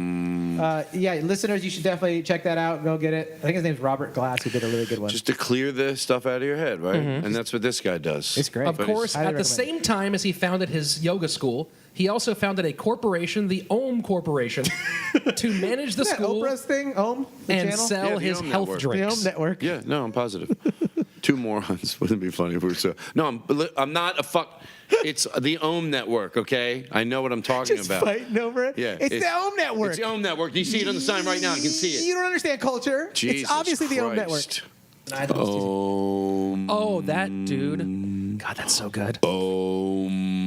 Yeah, listeners, you should definitely check that out. Go get it. I think his name's Robert Glass, who did a really good one. Just to clear the stuff out of your head, right? And that's what this guy does. It's great. Of course, Highly at the recommend same time as he founded his yoga school, he also founded a corporation, the Om Corporation, to manage the Isn't that school Oprah's thing, Om, the and channel? sell Yeah, the his Om health Network. The drinks. Om Network. Yeah, no, I'm positive. Two morons. Wouldn't it be funny if we were so? No, I'm not a fuck. It's the Om Network, okay? I know what I'm talking Just about. fighting over it. Yeah, it's the Om Network. It's the Om Network. You see it on the sign right now. I can see it. You don't understand culture. Jesus it's obviously the Om Network. Christ. Om. Oh, that dude. God, that's so good. Om.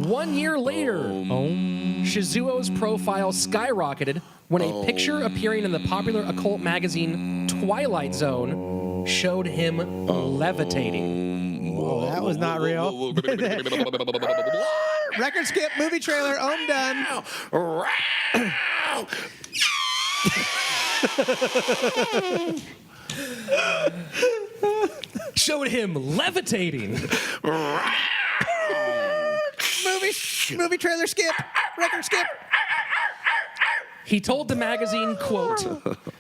1 year later, Chizuo's profile skyrocketed when a picture appearing in the popular occult magazine Twilight Zone showed him levitating. Oh, that was not real. Record skip, movie trailer, Om done. Showed him levitating. Movie trailer skip, record skip. He told the magazine, quote,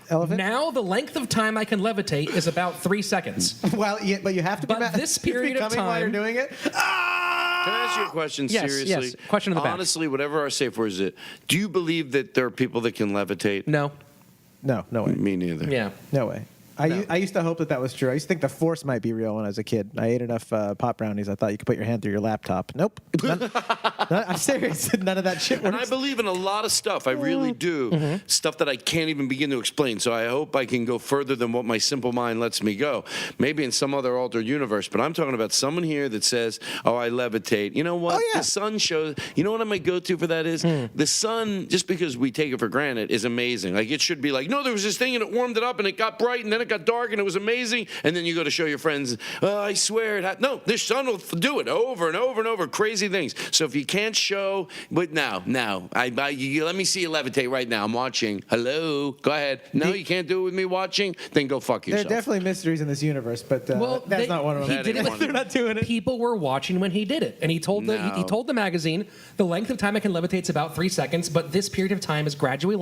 Elephant. "Now the length of time I can levitate is about 3 seconds." Well, yeah, but you have to. But this period of while you're time- doing it. Can I ask you a question Yes, seriously? yes. Question in the back. Honestly, whatever our safe word is, do you believe that there are people that can levitate? No. No way. Me neither. Yeah. No way. I used to hope that was true. I used to think the Force might be real when I was a kid. I ate enough pop brownies. I thought you could put your hand through your laptop. Nope. I'm serious. None of that shit works. And I believe in a lot of stuff. I really do. Stuff that I can't even begin to explain. So I hope I can go further than what my simple mind lets me go. Maybe in some other altered universe. But I'm talking about someone here that says, oh, I levitate. You know what? Oh, yeah. The sun shows. You know what my go-to for that is? The sun, just because we take it for granted, is amazing. Like, it should be like, no, there was this thing and it warmed it up and it got bright and then it got dark and it was amazing. And then you go to show your friends, oh, I swear it no, the sun will do it over and over and over. Crazy things. So if you can't show, but now, you let me see you levitate right now. I'm watching. Hello, go ahead. No, you can't do it with me watching. Then go fuck There are yourself. definitely mysteries in this universe, but that's not one of them. He did it with They're not doing it. People were watching when he did it, and he told he told the magazine the length of time I can levitate is about 3 seconds, but this period of time is gradually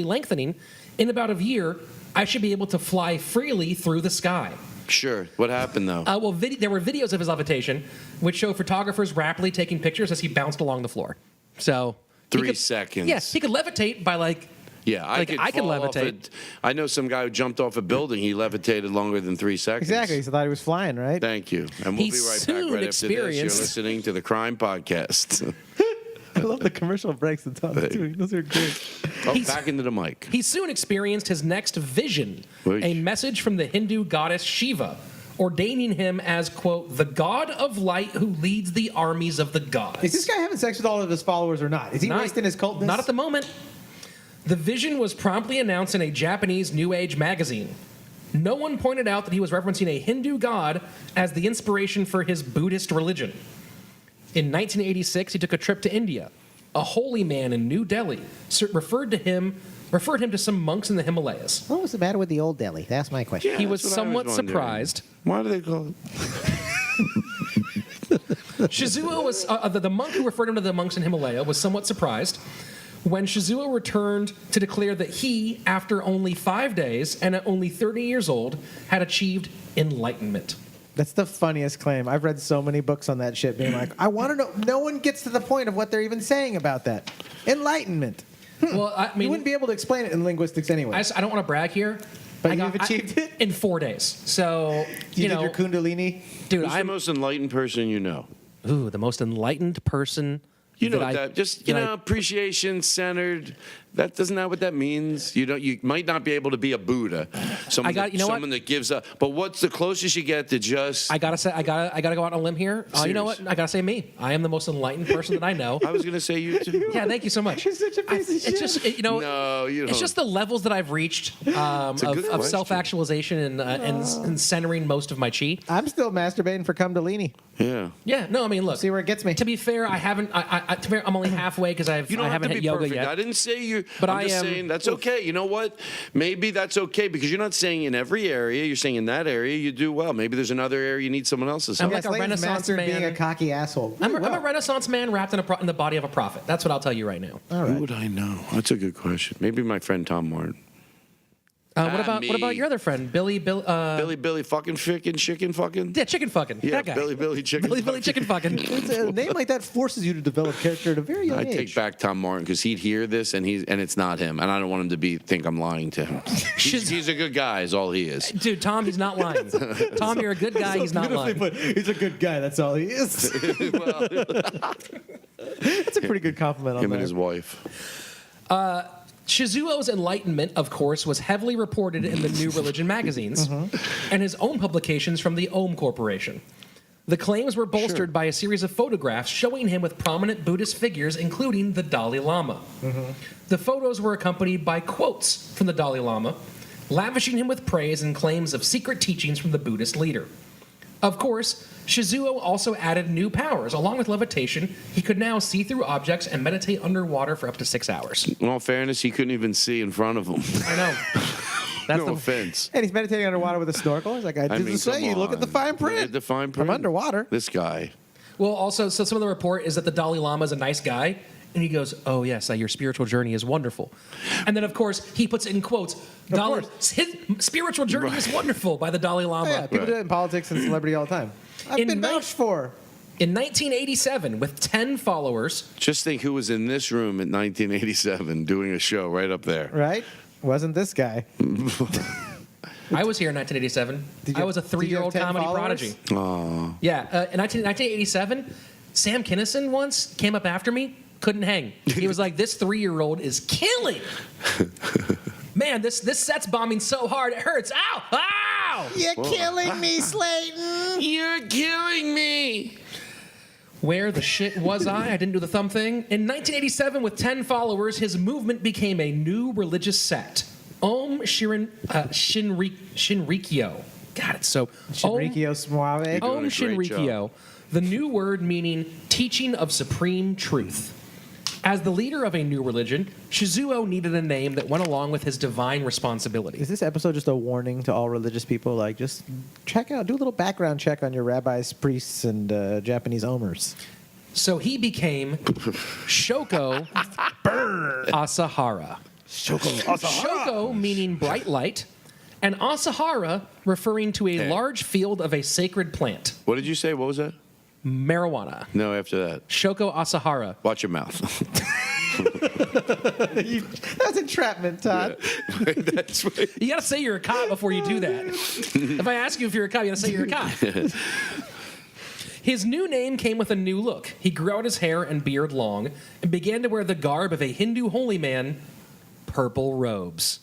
lengthening. In about a year, I should be able to fly freely through the sky. Sure. What happened though? Well, there were videos of his levitation, which show photographers rapidly taking pictures as he bounced along the floor. So 3 seconds. Yes, he could levitate by like. Yeah, I could I could fall off levitate. I know some guy who jumped off a building. He levitated longer than 3 seconds. Exactly. He thought he was flying, right? Thank you. And we'll He be right back soon right after this. You're experienced- listening to the CRiiiME Podcast. I love the commercial breaks and Tom's doing. Those are great. Oh, back into the mic. He soon experienced his next vision, Oy. a message from the Hindu goddess Shiva, ordaining him as, quote, the god of light who leads the armies of the gods. Is this guy having sex with all of his followers or not? Is he wasting his cultness? Not at the moment. The vision was promptly announced in a Japanese New Age magazine. No one pointed out that he was referencing a Hindu god as the inspiration for his Buddhist religion. In 1986, he took a trip to India. A holy man in New Delhi referred him to some monks in the Himalayas. What was the matter with the old Delhi? That's my question. Yeah, He was that's what I somewhat wondering. surprised. Why do they call it? Shizuo was the monk who referred him to the monks in Himalaya was somewhat surprised when Shizuo returned to declare that he, after only 5 days and at only 30 years old, had achieved enlightenment. That's the funniest claim. I've read so many books on that shit, being like, I want to know. No one gets to the point of what they're even saying about that. Enlightenment. Well, I You mean, wouldn't be able to explain it in linguistics anyway. I don't want to brag here, But you've achieved it? in 4 days. So you did know, your Kundalini. dude, Who's the I'm most enlightened person you know? the most enlightened person You know that what I- that just that I- appreciation centered. That doesn't know what that means. You might not be able to be a Buddha. Someone, you know what? someone that gives up. But what's the closest you get to just? I gotta say, I gotta go out on a limb here. You know Serious. what? I gotta say me. I am the most enlightened person that I know. I was gonna say you too. Yeah, thank you so much. You're such a piece of It's shit. just No, you It's don't. just the levels that I've reached a good of question. self-actualization and centering most of my chi. I'm still masturbating for Kundalini. Yeah. Yeah, no, I mean, look. See where it gets me. To be fair, I haven't. To be fair, I'm only halfway because You don't I have haven't to hit be yoga perfect. yet. I didn't say you. But I'm I just am- saying that's okay. You know what? Maybe that's okay because you're not saying in every area. You're saying in that area you do well. Maybe there's another area you need someone else's I'm help. like a Slayton's Renaissance mastered man. being a cocky asshole. I'm Really a well. Renaissance man wrapped in the body of a prophet. That's what I'll tell you right now. Who would I know? That's a good question. Maybe my friend Tom Martin. What Me. about your other friend, Billy? Billy fucking chicken fucking. Yeah, chicken fucking. Yeah, that guy. Billy chicken. Billy fucking. chicken fucking. A name like that forces you to develop character at a very young I age. take back Tom Martin because he'd hear this and it's not him, and I don't want him to think I'm lying to him. He's a good guy, is all he is. Dude, Tom, he's not lying. Tom, you're a good guy. He's not lying. But he's a good guy. That's all he is. Well, That's a pretty good compliment on him that. and his wife. Chizuo's enlightenment, of course, was heavily reported in the New Religion magazines and his own publications from the Ohm Corporation. The claims were bolstered by a series of photographs showing him with prominent Buddhist figures, including the Dalai Lama. The photos were accompanied by quotes from the Dalai Lama, lavishing him with praise and claims of secret teachings from the Buddhist leader. Of course, Chizuo also added new powers. Along with levitation, he could now see through objects and meditate underwater for up to 6 hours. In all fairness, he couldn't even see in front of him. I know. That's No the offense. And he's meditating underwater with a snorkel. He's like, I didn't say come you. Look at the on. fine print. Look at the fine print. I'm underwater. This guy. Well, also, so some of the report is that the Dalai Lama is a nice guy, and he goes, "Oh yes, your spiritual journey is wonderful," and then of course he puts it in quotes. His spiritual journey is wonderful by the Dalai Lama. Yeah, people do it in politics and celebrity all the time. I've In been ni- vouched for. In 1987, with 10 followers, Just think who was in this room in 1987 doing a show right up there. Right? Wasn't this guy? I was here in 1987. Did you- I was a did you have 3-year-old 10 comedy followers? prodigy. Aw. Yeah, in 1987, Sam Kinison once came up after me, couldn't hang. He was like, "This 3-year-old is killing. Man, this set's bombing so hard it hurts. Ow! Ow! You're killing me, Slayton. You're killing me. Where the shit was I? I didn't do the thumb thing. In 1987, with 10 followers, his movement became a new religious sect. Shinrikyo. God, it's so... Shinrikyo Suave. Doing a Om great Shinrikyo. job. The new word meaning teaching of supreme truth. As the leader of a new religion, Chizuo needed a name that went along with his divine responsibility. Is this episode just a warning to all religious people? Like, just check out, do a little background check on your rabbis, priests, and Japanese omers. So he became Shoko Asahara. Shoko meaning bright light, and Asahara referring to a large field of a sacred plant, What did you say? What was that? marijuana. No, after that. Shoko Asahara. Watch your mouth. That's entrapment, Todd. That's what. You gotta say you're a cop before you do that. If I ask you if you're a cop, you gotta say you're a cop. His new name came with a new look. He grew out his hair and beard long and began to wear the garb of a Hindu holy man, purple robes.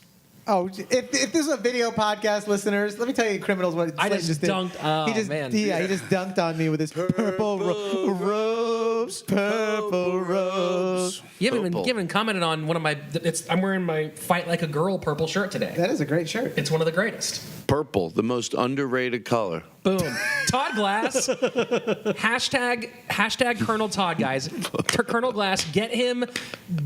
Oh, if this is a video podcast, listeners, let me tell you, criminals, what I Slayton just did. dunked. Oh, he just, man. he just dunked on me with his purple robes, purple robes. You haven't Purple. even commented on one of my. I'm wearing my Fight Like a Girl purple shirt today. That is a great shirt. It's one of the greatest. Purple, the most underrated color. Boom. Todd Glass. hashtag Colonel Todd, guys. Colonel Glass, get him.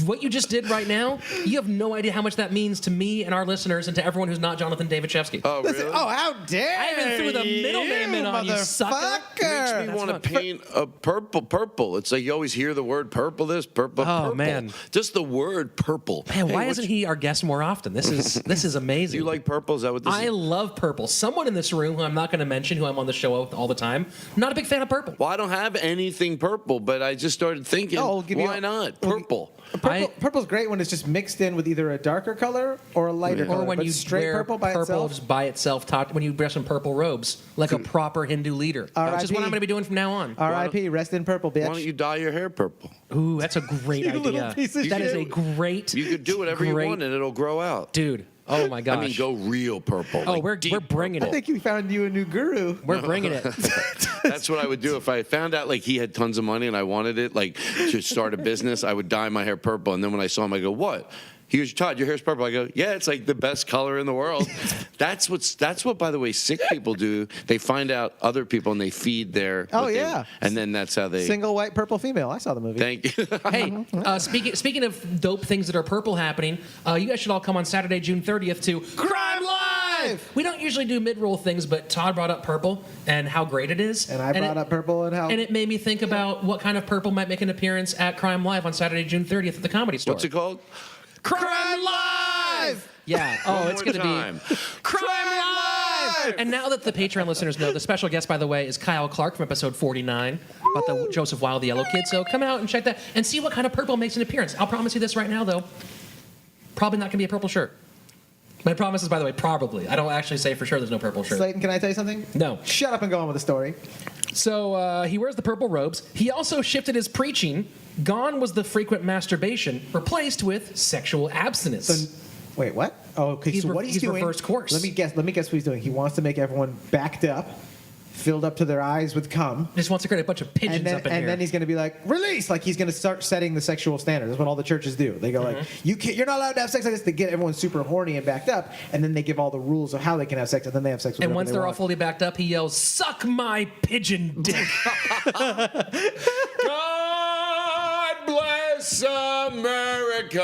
What you just did right now, you have no idea how much that means to me and our listeners and to everyone who's not Jonathan David Shefsky. Oh, Listen, really? oh, how dare I even threw the middle name in on you, sucker. motherfucker. Makes me want to That's paint a purple. It's like you always hear the word purple. This purple. Oh, purple. man. Just the word purple. Man, why Hey, isn't he our guest more often? This is amazing. Do you like purple? Is that what this I is? love purple. Someone in this room who I'm not going to mention, who I'm on the show with all the time, not a big fan of purple. Well, I don't have anything purple, but I just started thinking, No, I'll give you why a- not I'll gi- purple? Purple's great when it's just mixed in with either a darker color or a lighter color. Or when but you straight wear purple by purple itself. just by itself, when you dress in purple robes, like a proper Hindu leader. Which is what I'm going to be doing from now on? R.I.P. Rest in purple, bitch. Why don't you dye your hair purple? Ooh, that's a great You idea. little piece of That is shit. a great. You could do whatever you great- want and it'll grow out. Dude. Oh my gosh. I mean, go real purple. Oh, like we're deep bringing I it. think you found you a new guru. We're bringing it. That's what I would do if I found out like he had tons of money and I wanted it, like to start a business. I would dye my hair purple, and then when I saw him, I go, "What?" He goes, "Todd, your hair's purple." I go, "Yeah, it's like the best color in the world." That's what, by the way, sick people do. They find out other people and they feed their. Oh, what they- yeah. and then that's how they. Single white purple female. I saw the movie. Thank you. Hey, speaking of dope things that are purple happening, you guys should all come on Saturday, June 30th to CRiiiME LiiiVE! We don't usually do mid-roll things, but Todd brought up purple and how great it is. And I brought up purple and how. And it made me think about what kind of purple might make an appearance at CRiiiME LiiiVE on Saturday, June 30th at the Comedy Store. What's it called? CRiiiME LiiVE! Yeah. Oh, One it's more going to time. be CRiiiME LiiiVE! And now that the Patreon listeners know, the special guest, by the way, is Kyle Clark from episode 49 about the Joseph Wilde, the Yellow Kid. So come out and check that and see what kind of purple makes an appearance. I'll promise you this right now, though. Probably not going to be a purple shirt. My promise is, by the way, probably. I don't actually say for sure there's no purple shirt. Slayton, can I tell you something? No. Shut up and go on with the story. So he wears the purple robes. He also shifted his preaching. Gone was the frequent masturbation, replaced with sexual abstinence. So, wait, what? Oh, okay. He's So what he's doing? reversed course. Let me guess what he's doing. He wants to make everyone backed up, filled up to their eyes with cum. Just wants to create a bunch of pigeons up in here. And then he's going to be like, release! Like he's going to start setting the sexual standard. That's what all the churches do. They go like, you're not allowed to have sex like this. They get everyone super horny and backed up, and then they give all the rules of how they can have sex, and then they have sex with And whoever once they they're all want. fully backed up, he yells, "Suck my pigeon dick." God bless America,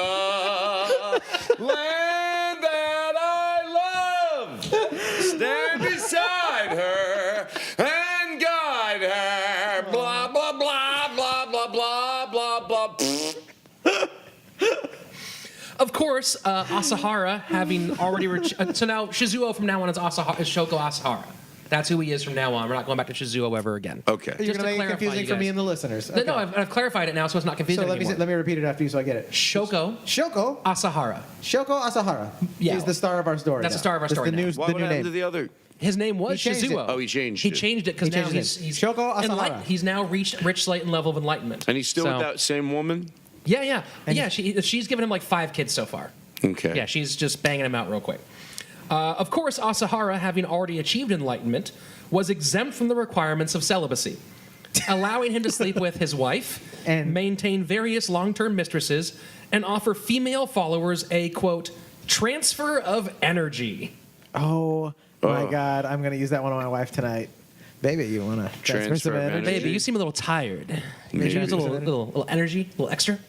land that I love. Stand beside her and guide her. Blah, blah, blah, blah, blah, blah, blah, blah. Of course, Asahara, having already... so now, Chizuo from now on is Shoko Asahara. That's who he is from now on. We're not going back to Chizuo ever again. Okay. You're Just going to to make it clarify, confusing you for me guys. and the listeners. No, Okay. I've clarified it now, so it's not confusing So anymore. let me repeat it after you so I get it. Shoko Shoko Asahara. Asahara Yeah. is the star of our story. That's the now. star of our That's story the now. new, Why the would new happen to name. the other? His name was He changed Chizuo. it. Oh, he changed He it. changed it because He now changed it. he's Shoko Asahara. He's now reached rich Slaton level of enlightenment. And he's still So- with that same woman? Yeah. She's given him like 5 kids so far. Okay. Yeah, she's just banging him out real quick. Of course, Asahara, having already achieved enlightenment, was exempt from the requirements of celibacy, allowing him to sleep with his wife, And- maintain various long-term mistresses, and offer female followers a, quote, transfer of energy. Oh my God! I'm gonna use that one on my wife tonight. Baby, you wanna transfer some Transfer of energy? energy. Baby, you seem a little tired. Maybe. Use a little energy, a little extra.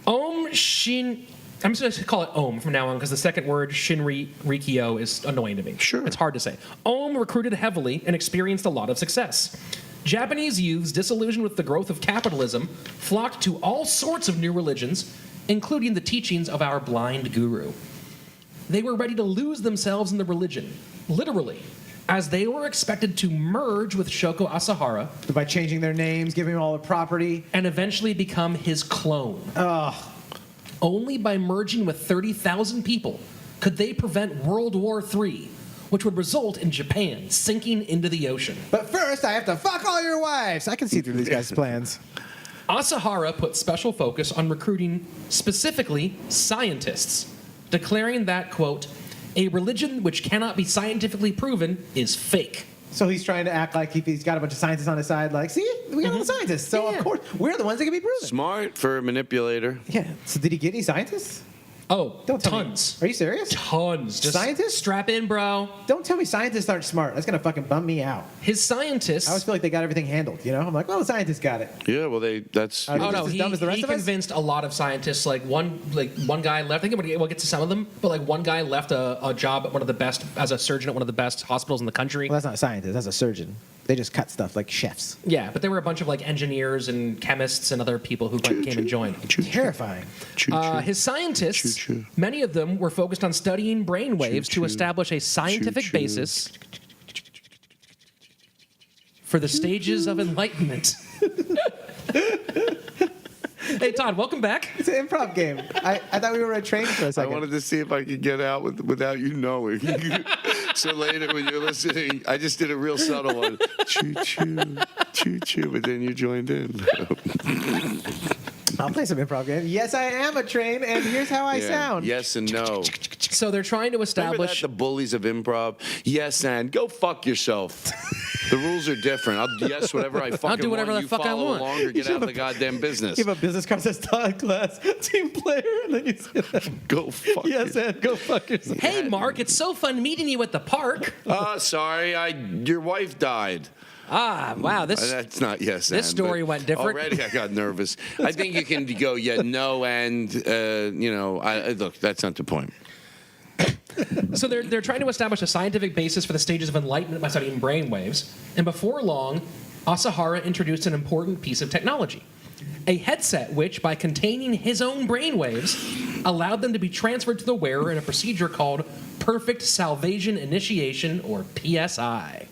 Om Shin. I'm just going to call it Om from now on because the second word, Shinrikyo, is annoying to me. Sure. It's hard to say. Om recruited heavily and experienced a lot of success. Japanese youths, disillusioned with the growth of capitalism, flocked to all sorts of new religions, including the teachings of our blind guru. They were ready to lose themselves in the religion, literally, as they were expected to merge with Shoko Asahara By changing their names, giving them all the property. and eventually become his clone. Ugh. Only by merging with 30,000 people could they prevent World War III, which would result in Japan sinking into the ocean. But first, I have to fuck all your wives. I can see through these guys' plans. Asahara put special focus on recruiting specifically scientists, declaring that, quote, a religion which cannot be scientifically proven is fake. So he's trying to act like he's got a bunch of scientists on his side. Like, see, we got all the scientists. So Yeah. of course, we're the ones that can be proven. Smart for a manipulator. Yeah. So did he get any scientists? Oh, Don't tell tons. me. Are you serious? Tons. Just Scientists? strap in, bro. Don't tell me scientists aren't smart. That's gonna fucking bum me out. His scientists... I always feel like they got everything handled. You know? I'm like, well, the scientists got it. Yeah, well, that's. Oh, Oh Just no, as he dumb as the rest of us? convinced a lot of scientists. Like one guy left. I think we'll get to some of them, but like one guy left a job at one of the best as a surgeon at one of the best hospitals in the country. Well, that's not a scientist. That's a surgeon. They just cut stuff like chefs. Yeah, but there were a bunch of like engineers and chemists and other people who came and joined. Terrifying. His scientists, Choo-choo. many of them were focused on studying brain waves to Choo-choo. establish a scientific Choo-choo. basis for the stages of enlightenment. Hey Todd, welcome back. It's an improv game. I thought we were a train for a I second. wanted to see if I could get out without you knowing. So later when you're listening, I just did a real subtle one. Choo choo, choo choo, but then you joined in. I'll play some improv game. Yes, I am a train, and here's how I Yeah. sound. Yes and no. So they're trying to Remember establish. that, the bullies of improv? Yes and go fuck yourself. The rules are different. I'll yes whatever I fucking do whatever want. the You fuck I follow want. along or get out of the goddamn business. You have a business card that says Todd Glass, team player, and then you say that. Go fuck Yes, and go fuck yourself. Hey, Mark, it's so fun meeting you at the park. Sorry, your wife died. Ah, wow, this. That's not yes. This and, story but went different. Already, I got nervous. I think you can go no and look. That's not the point. So they're trying to establish a scientific basis for the stages of enlightenment by studying brainwaves. And before long, Asahara introduced an important piece of technology. A headset which, by containing his own brainwaves, allowed them to be transferred to the wearer in a procedure called Perfect Salvation Initiation, or PSI.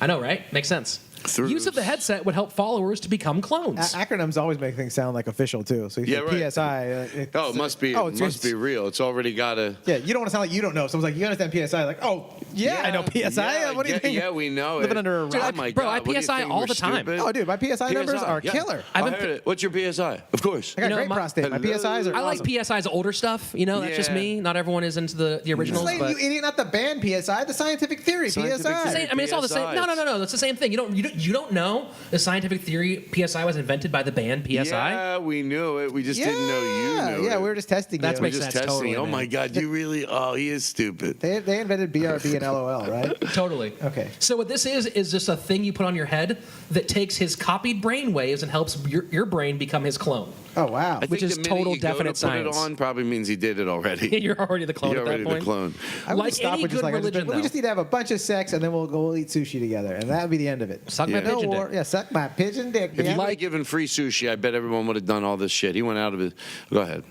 I know, right? Makes sense. Use of the headset would help followers to become clones. Acronyms always make things sound like official too. So you Yeah, say right. PSI. It must be. Oh, It must be real. It's already got a. Yeah, you don't want to sound like you don't know. Someone's like, you understand PSI? Like, oh, yeah, I know PSI. Yeah, What do you think? Yeah, we know Living it. under a Dude, rock. Oh my bro, God, I what do you PSI think, all we're the time. stupid? Oh, dude, my PSI numbers are yeah. killer. I I've been heard it. What's your PSI? Of course. I got You know, great my- prostate. My PSIs are I like awesome. PSI's older stuff. You know, that's just Yeah. me. Not everyone is into the originals. Slaton, but you idiot, not the band PSI, the scientific theory Scientific PSI. theory. I mean, it's all the same. PSI. No. It's the same thing. You don't know the scientific theory PSI was invented by the band PSI. Yeah, we knew it. We just didn't know you knew Yeah, it. we were just testing That's you. We're makes just sense, testing. totally, Oh man. my God, you really? Oh, he is stupid. They invented BRB and LOL, right? Totally. Okay. So what this is just a thing you put on your head that takes his copied brain waves and helps your brain become his clone. Oh, wow. I Which think is the minute total you go definite to science. Put it on probably means he did it already. You're already the clone You're at that already point. the clone. I would Like stop any with just good like, religion, we though. just need to have a bunch of sex and then we'll go eat sushi together. And that would be the end of it. Suck my Yeah. pigeon war. dick. Yeah, suck my pigeon dick. If you man. like giving free sushi, I bet everyone would have done all this shit. He went out of his. Go ahead.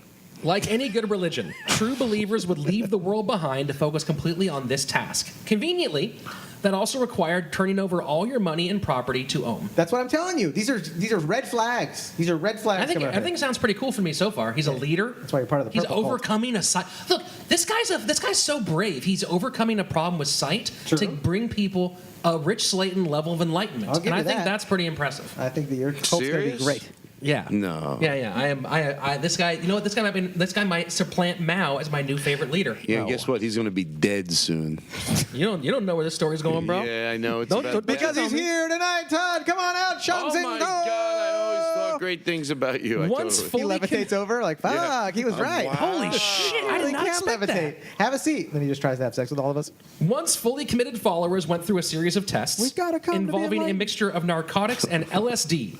Like any good religion, true believers would leave the world behind to focus completely on this task. Conveniently, that also required turning over all your money and property to Om. That's what I'm telling you. These are red flags. These are red flags. I think coming up everything sounds pretty cool for me so far. He's a leader. That's why you're part of the He's purple cult. overcoming a sight. Look, this guy's so brave. He's overcoming a problem with sight True. to bring people a Rich Slaton level of enlightenment. I'll give and I you think that. that's pretty impressive. I think that your cult's going to be Serious? great. Yeah. No. Yeah. I this guy. You know what? This guy might supplant Mao as my new favorite leader. Yeah, No. guess what? He's going to be dead soon. You don't know where this story's going, bro. Yeah, I know. It's Don't- about don't- that. Because he's here tonight, Todd. Come on out, Oh Shang my God! I always thought great things about you. I Once totally. He fully levitates over like, fuck, Yeah. he was right. Wow. Holy shit! I Really did not can expect levitate. Have a seat. Then he just tries to have sex with all of us. that. Once fully committed followers went through a series of tests We've gotta come to be involving a enlightened. mixture of narcotics and LSD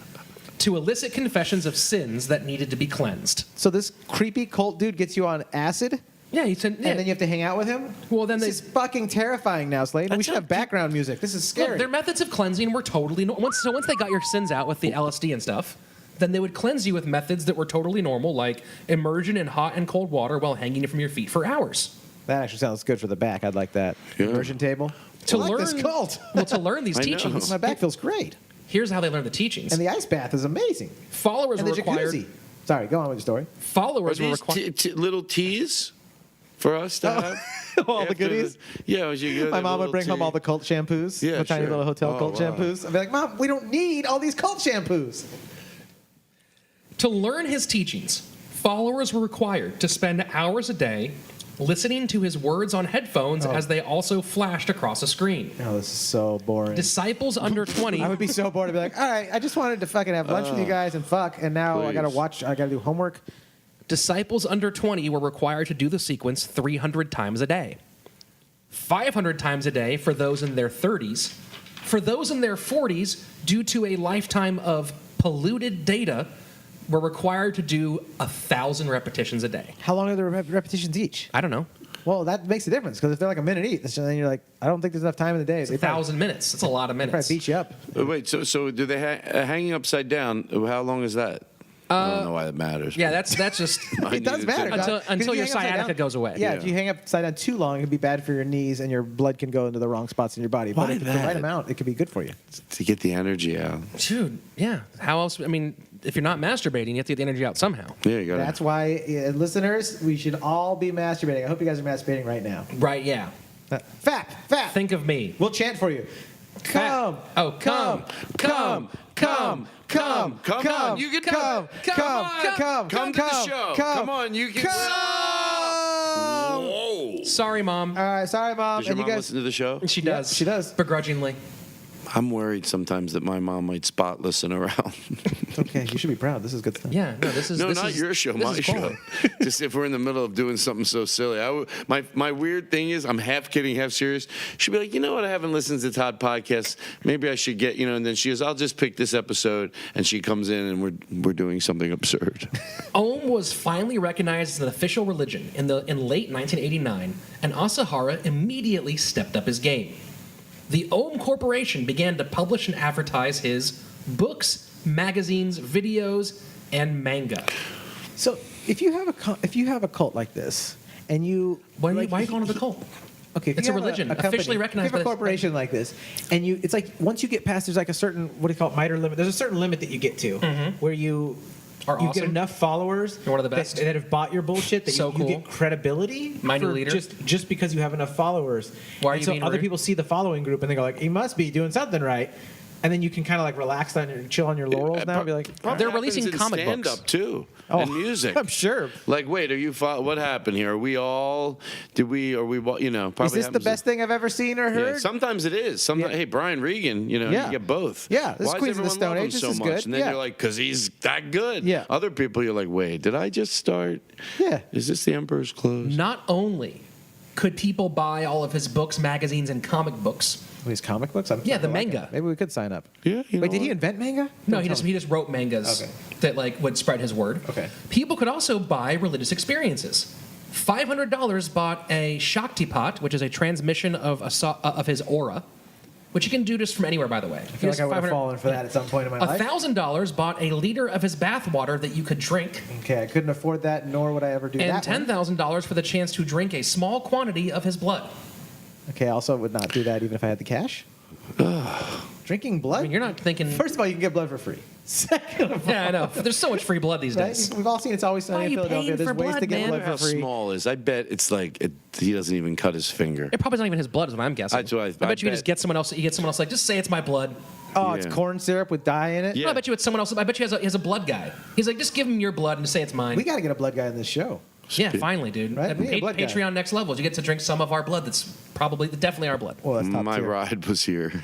to elicit confessions of sins that needed to be cleansed. So this creepy cult dude gets you on acid, Yeah, he said. Yeah. and then you have to hang out with him? Well, then this they- is fucking terrifying now, Slade. We That's should not- have background music. This is scary. Look, their methods of cleansing were totally once they got your sins out with the LSD and stuff, then they would cleanse you with methods that were totally normal, like immersion in hot and cold water while hanging from your feet for hours. That actually sounds good for the back. I'd like that. Yeah. Immersion table. To I like learn this cult. Well, to learn these I know. teachings, My back feels great. here's how they learn the teachings. And the ice bath is amazing. Followers And were the required. jacuzzi. Sorry, go on with your story. Are Followers were these required. little teas for us to have? All the After goodies. Yeah, was you good? My Have a mom would little bring home tea? all the cult shampoos. Yeah, the tiny sure. little hotel Oh, cult wow. shampoos. I'd be like, Mom, we don't need all these cult shampoos. To learn his teachings, followers were required to spend hours a day listening to his words on headphones as they also flashed across a screen. Oh, this is so boring. Disciples under 20. I would be so bored. I'd be like, all right, I just wanted to fucking have lunch with you guys and fuck, and now I gotta please. watch. I gotta do homework. Disciples under 20 were required to do the sequence 300 times a day. 500 times a day for those in their 30s. For those in their 40s, due to a lifetime of polluted data, were required to do 1,000 repetitions a day. How long are the repetitions each? I don't know. Well, that makes a difference because if they're like a minute each, then you're like, I don't think there's enough time in the day. They probably 1,000 minutes. That's a lot of minutes. beat you up. Wait, so do they hanging upside down? How long is that? I don't know why that matters. Yeah, that's just It does matter. Until- Doc. 'Cause until if you your hang upside sciatica down- goes away. Yeah, Yeah. if you hang upside down too long, it can be bad for your knees, and your blood can go into the wrong spots in your body. Why But if it's the that? right amount, it could be good for you. To get the energy out. Dude, yeah. How else? I mean, if you're not masturbating, you have to get the energy out somehow. Yeah, you got That's why, listeners, we should all be masturbating. I hope you guys are masturbating right now. Right? Yeah. Fap, fap. Think of me. We'll chant for you. Come. Oh, come, come, come, come, Come on, you can do come, it. come, come, Come to the show. Come on, you can. Come. Whoa. Sorry, Mom. All right, sorry, Mom. Does your And you mom guys, listen to the show? She Yeah, does. she does. Begrudgingly. I'm worried sometimes that my mom might spot listen around. okay, you should be proud. This is good stuff. Yeah. No, this is No, this not is- your show, this my is show. quality. Just if we're in the middle of doing something so silly. My weird thing is, I'm half kidding, half serious. She'd be like, you know what? I haven't listened to Todd podcasts. Maybe I should get, and then she goes, I'll just pick this episode. And she comes in and we're doing something absurd. Om was finally recognized as an official religion in late 1989, and Asahara immediately stepped up his game. The Om Corporation began to publish and advertise his books, magazines, videos, and manga. So if you have a cult like this, and you Why are you like, calling it a cult? Okay, if It's you a have religion, company, officially recognized If you have by a the- corporation like this, and it's like once you get past, there's like a certain what do you call it, miter limit. There's a certain limit that you get to where you Are get awesome. enough followers You're one of the best. that have bought your bullshit that So you cool. get credibility. My new for leader. just because you have enough followers. Why are And you so being other rude? people see the following group and they go like, he must be doing something right. And then you can kind of like relax on your chill on your laurels now and be like, They're releasing comic stand books. up too, Oh, and music. I'm sure. Like, wait, are you? What happened here? Are we all? Did we? Are we? Probably Is this the happens- best thing I've ever seen or Yeah, heard? sometimes it is. Sometimes, Yeah. hey, Brian Regan, you Yeah. get both. Yeah, this is Why Queens does of the everyone Stone love him Age. This so is much? good. And then Yeah. you're like, because he's that good. Yeah. Other people, you're like, wait, did I just start? Yeah. Is this the Emperor's Clothes? Not only could people buy all of his books, magazines, and comic books. His comic books? Yeah, the I like manga. it. Maybe we could sign up. Yeah, you know Wait, did he what? invent manga? No, Don't he tell just me. he just wrote mangas Okay. that like would spread his word. Okay. People could also buy religious experiences. $500 bought a Shakti pot, which is a transmission of his aura, which you can do just from anywhere, by the way. I feel like I would have fallen for that at some point in my life. $1,000 bought a liter of his bathwater that you could drink, Okay, I couldn't afford that, nor would I ever do and that. one. $10,000 for the chance to drink a small quantity of his blood. Okay, I also would not do that even if I had the cash. Drinking blood? I mean, you're not thinking. First of all, you can get blood for free. Second of all, Yeah, I know. There's so much free blood these right? days. We've all seen It's Always Why are Sunny in you Philadelphia. paying There's for ways blood, to get man? blood How for free. small is? I bet it's like he doesn't even cut his finger. It probably not even his blood, is what I'm guessing. That's what I bet you bet. just get someone else. You get someone else like, just say it's my blood. Oh, it's Yeah. corn syrup with dye in it? Yeah. No, I bet you it's someone else. I bet you he has a blood guy. He's like, just give him your blood and just say it's mine. We got to get a blood guy in this show. Yeah, finally, dude. Right? At We need a blood guy. Patreon next levels, you get to drink some of our blood. That's definitely our blood. Well, that's top My tier. ride was here.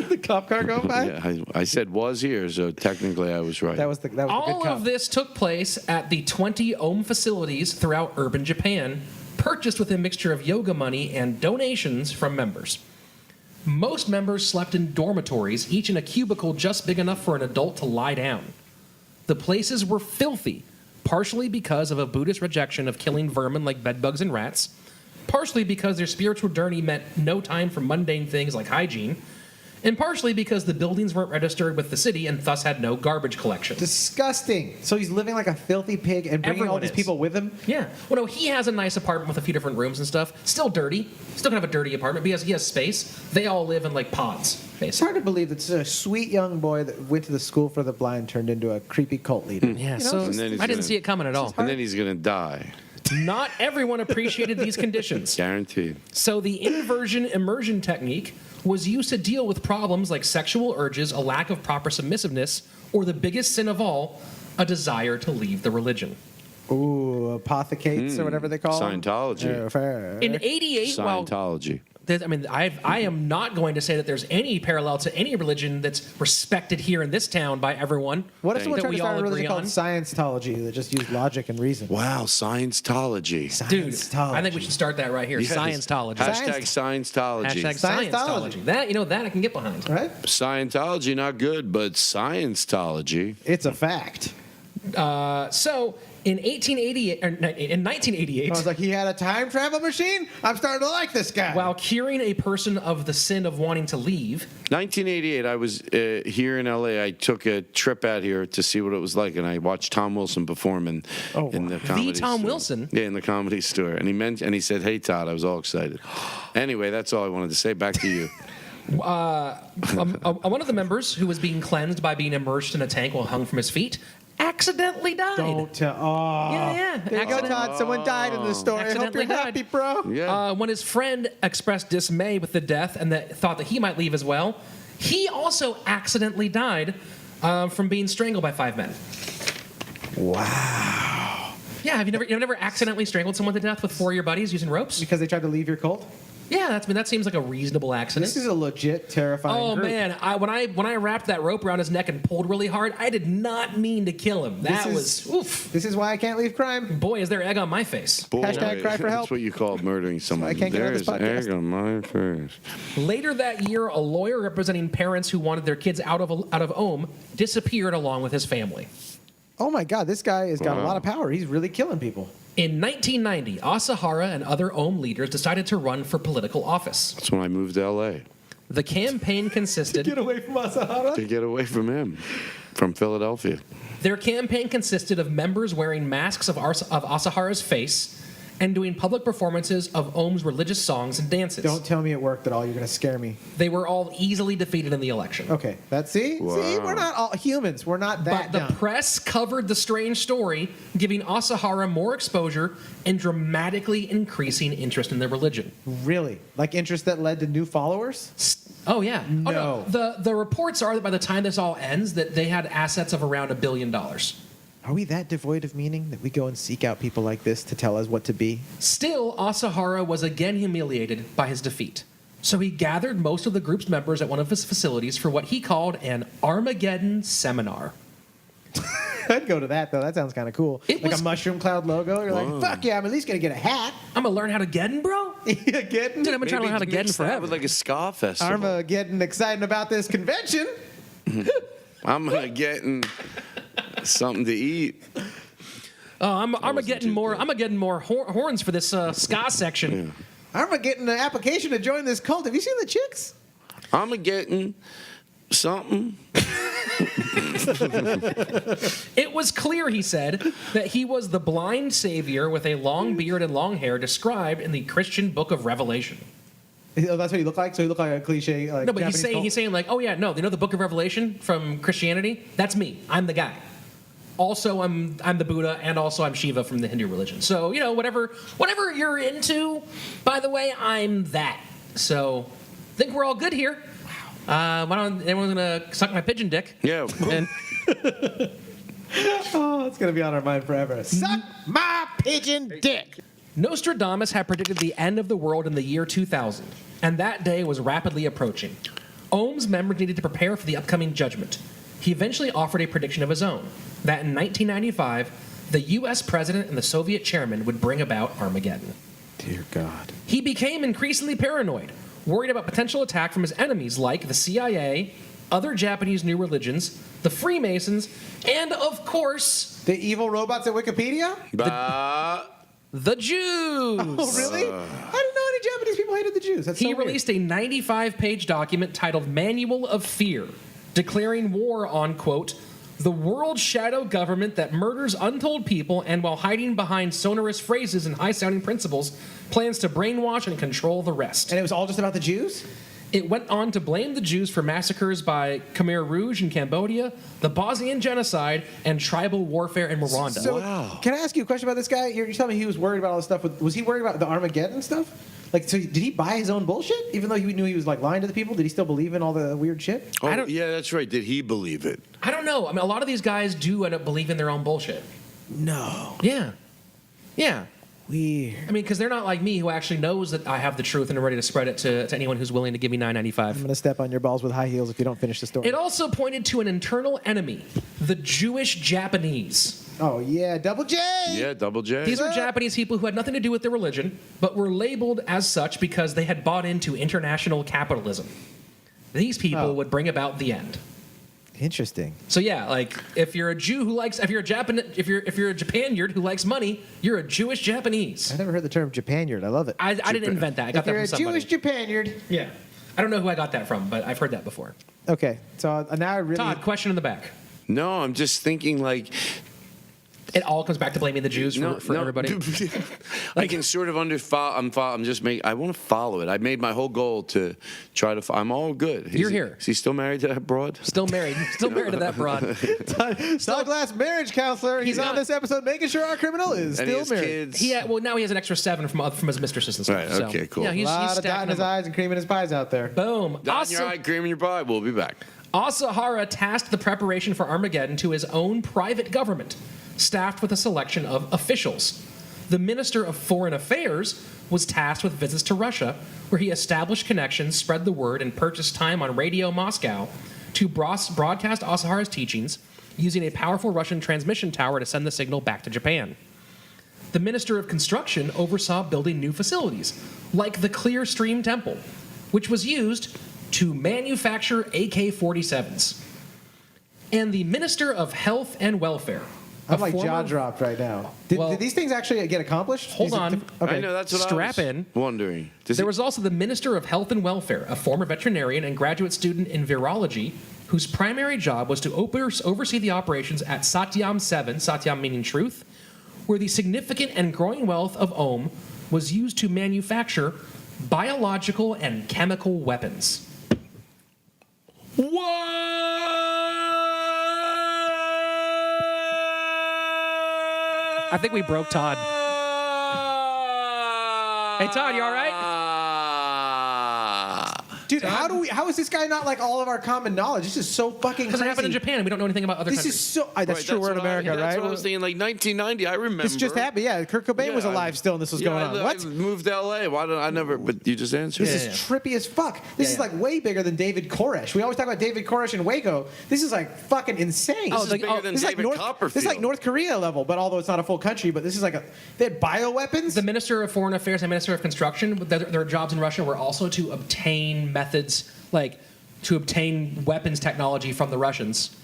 The cop car going by? Yeah, I said was here, so technically I was right. That was the good All cop. of this took place at the 20 Ohm facilities throughout urban Japan, purchased with a mixture of yoga money and donations from members. Most members slept in dormitories, each in a cubicle just big enough for an adult to lie down. The places were filthy, partially because of a Buddhist rejection of killing vermin like bedbugs and rats, partially because their spiritual journey meant no time for mundane things like hygiene, and partially because the buildings weren't registered with the city and thus had no garbage collection. Disgusting. So he's living like a filthy pig and bringing all Everyone these is. people with him? Yeah. Well, no, he has a nice apartment with a few different rooms and stuff. Still dirty. Still can have a dirty apartment, but he has space. They all live in like pods, It's basically. hard to believe that a sweet young boy that went to the school for the blind turned into a creepy cult leader. Yeah, You know, so it's And then he's I didn't gonna- see it coming at all. and then he's gonna die, Not everyone appreciated these conditions. guaranteed. So the inversion immersion technique was used to deal with problems like sexual urges, a lack of proper submissiveness, or the biggest sin of all, a desire to leave the religion. Ooh, apothecates or whatever they call them. Scientology. Fair. In 88, while Scientology. I mean, I am not going to say that there's any parallel to any religion that's respected here in this town by everyone. What if someone that tried to we start all a religion agree called on? Scientology that just used logic and reason? Wow, Scientology. Dude, Scientology. I think we should start that right here. Yes. Scientology. Hashtag Scientology. Hashtag Scientology. Scientology. That I can get behind. Right? Scientology, not good, but Scientology. It's a fact. So In 1988, I was like, he had a time travel machine? I'm starting to like this guy. while curing a person of the sin of wanting to leave, 1988, I was here in L.A. I took a trip out here to see what it was like, and I watched Tom Wilson perform in the comedy Tom store. Wilson? Yeah, in the comedy store. And he said, hey, Todd. I was all excited. Anyway, that's all I wanted to say. Back to you. one of the members who was being cleansed by being immersed in a tank while hung from his feet accidentally died. Don't tell. Oh. Yeah. There you go, Todd. Someone died in this story. I hope you're Accidentally died. happy, bro. Yeah. When his friend expressed dismay with the death and thought that he might leave as well, he also accidentally died from being strangled by 5 men. Wow. Yeah, you've never accidentally strangled someone to death with 4 of your buddies using ropes? Because they tried to leave your cult? Yeah, that seems like a reasonable accident. This is a legit terrifying Oh group. man, when I wrapped that rope around his neck and pulled really hard, I did not mean to kill him. That was oof. This is why I can't leave crime. Boy, is there egg on my face. Boy, Hashtag cry for help. That's what you call murdering someone. I can't get on this There's podcast. egg on my face. Later that year, a lawyer representing parents who wanted their kids out of Ohm disappeared along with his family. Oh my God, this guy has got a lot of power. He's really killing people. In 1990, Asahara and other Ohm leaders decided to run for political office. That's when I moved to L.A. The campaign consisted Get away from Asahara. to get away from him, from Philadelphia. Their campaign consisted of members wearing masks of Asahara's face and doing public performances of Ohm's religious songs and dances. Don't tell me at work that all you're going to scare me. They were all easily defeated in the election. Okay, see, we're not all humans. We're not that But the dumb. press covered the strange story, giving Asahara more exposure and dramatically increasing interest in their religion. Really, like interest that led to new followers. Oh yeah. No. Oh, no. The reports are that by the time this all ends, that they had assets of around $1 billion. Are we that devoid of meaning that we go and seek out people like this to tell us what to be? Still, Asahara was again humiliated by his defeat. So he gathered most of the group's members at one of his facilities for what he called an Armageddon seminar. I'd go to that though. That sounds kind of cool. It Like was- a mushroom cloud logo. You're like, fuck yeah! I'm at least gonna get a hat. I'm gonna learn how to geddon, bro. Getting Dude, I've been trying to learn how to geddon mix that forever. with like a ska festival. Armageddon excited about this convention. I'm gonna get something to eat. Oh, I'm wasn't getting too more. good. I'm getting more horns for this ska section. Getting an application to join this cult. Have you seen the chicks? I'm getting something. It was clear, he said, that he was the blind savior with a long beard and long hair described in the Christian book of Revelation. Oh, that's what he looked like. So he looked like a cliche. Like No, but Japanese cult? he's saying like, oh yeah, no, you know the book of Revelation from Christianity? That's me. I'm the guy. Also, I'm the Buddha, and also I'm Shiva from the Hindu religion. So whatever you're into. By the way, I'm that. So, I think we're all good here. Wow. Why don't anyone's gonna suck my pigeon dick? Yeah. And Oh, it's gonna be on our mind forever. Suck my pigeon dick. Nostradamus had predicted the end of the world in the year 2000, and that day was rapidly approaching. Ohm's members needed to prepare for the upcoming judgment. He eventually offered a prediction of his own, that in 1995, the U.S. president and the Soviet chairman would bring about Armageddon. Dear God. He became increasingly paranoid, worried about potential attack from his enemies like the CIA, other Japanese new religions, the Freemasons, and, of course, The evil robots at Wikipedia? the Jews. Oh, really? I didn't know any Japanese people hated the Jews. That's so He weird. released a 95-page document titled Manual of Fear, declaring war on, quote, the world shadow government that murders untold people and while hiding behind sonorous phrases and high-sounding principles, plans to brainwash and control the rest. And it was all just about the Jews? It went on to blame the Jews for massacres by Khmer Rouge in Cambodia, the Bosnian genocide, and tribal warfare in Rwanda. So, can I ask you a question about this guy? You're telling me he was worried about all this stuff. Was he worried about the Armageddon stuff? Like, so did he buy his own bullshit? Even though he knew he was like lying to the people, did he still believe in all the weird shit? Oh, I don't- yeah, that's right. Did he believe it? I don't know. I mean, a lot of these guys do end up believing their own bullshit. No. Yeah. Yeah. Weird. I mean, because they're not like me who actually knows that I have the truth and are ready to spread it to anyone who's willing to give me I'm $9.95. going to step on your balls with high heels if you don't finish the story. It also pointed to an internal enemy, the Jewish Japanese. Oh, yeah. Double J. Yeah, double J. These were Japanese people who had nothing to do with their religion, but were labeled as such because they had bought into international capitalism. These people would bring about the end. Interesting. So yeah, like if you're a Jew who likes, if you're a Japanyard who likes money, you're a Jewish Japanese. I never heard the term Japanyard. I love it. I didn't invent that. I got If that you're from a somebody. Jewish Japanyard. Yeah. I don't know who I got that from, but I've heard that before. Okay, so now I really. Todd, question in the back. No, I'm just thinking like. It all comes back to blaming the Jews for everybody. I can sort of I'm just making. I want to follow it. I made my whole goal to try to. I'm all good. You're here. Is he still married to that broad? Still married to that broad. Todd Glass, marriage counselor. He's on this episode making sure our criminal is And he still has married. kids. Well, now he has an extra 7 from his mistresses and stuff. Right, so, okay, cool. Yeah, A he's lot of stacking dotting his them up. eyes and creaming his pies out there. Boom. Dot your eye, cream in your pie. We'll be back. Asahara tasked the preparation for Armageddon to his own private government, staffed with a selection of officials. The Minister of Foreign Affairs was tasked with visits to Russia, where he established connections, spread the word, and purchased time on Radio Moscow to broadcast Asahara's teachings using a powerful Russian transmission tower to send the signal back to Japan. The Minister of Construction oversaw building new facilities, like the Clear Stream Temple, which was used to manufacture AK-47s. And the Minister of Health and Welfare. I'm like jaw dropped right now. Did these things actually get accomplished? Hold on. I know that's what Strap I was in. wondering. There was also the Minister of Health and Welfare, a former veterinarian and graduate student in virology, whose primary job was to oversee the operations at Satyam 7, Satyam meaning truth, where the significant and growing wealth of Ohm was used to manufacture biological and chemical weapons. I think we broke Todd. Hey, Todd, you all right? Dude, how is this guy not like all of our common knowledge? This is so fucking Because crazy. it happened in Japan and we don't know anything about other This countries. is so. That's true. We're in America, right? That's what I was thinking. Like 1990, I remember. This just happened. Yeah, Kurt Cobain was alive still, and this was going on. What? I moved to LA. Why don't I never? But you just answered. This is trippy as fuck. This is like way bigger than David Koresh. We always talk about David Koresh and Waco. This is like fucking insane. This is bigger than this is like David Copperfield. This is like North Korea level, but although it's not a full country, but this is like they had bioweapons. The Minister of Foreign Affairs and Minister of Construction, their jobs in Russia were also to obtain methods, like to obtain weapons technology from the Russians.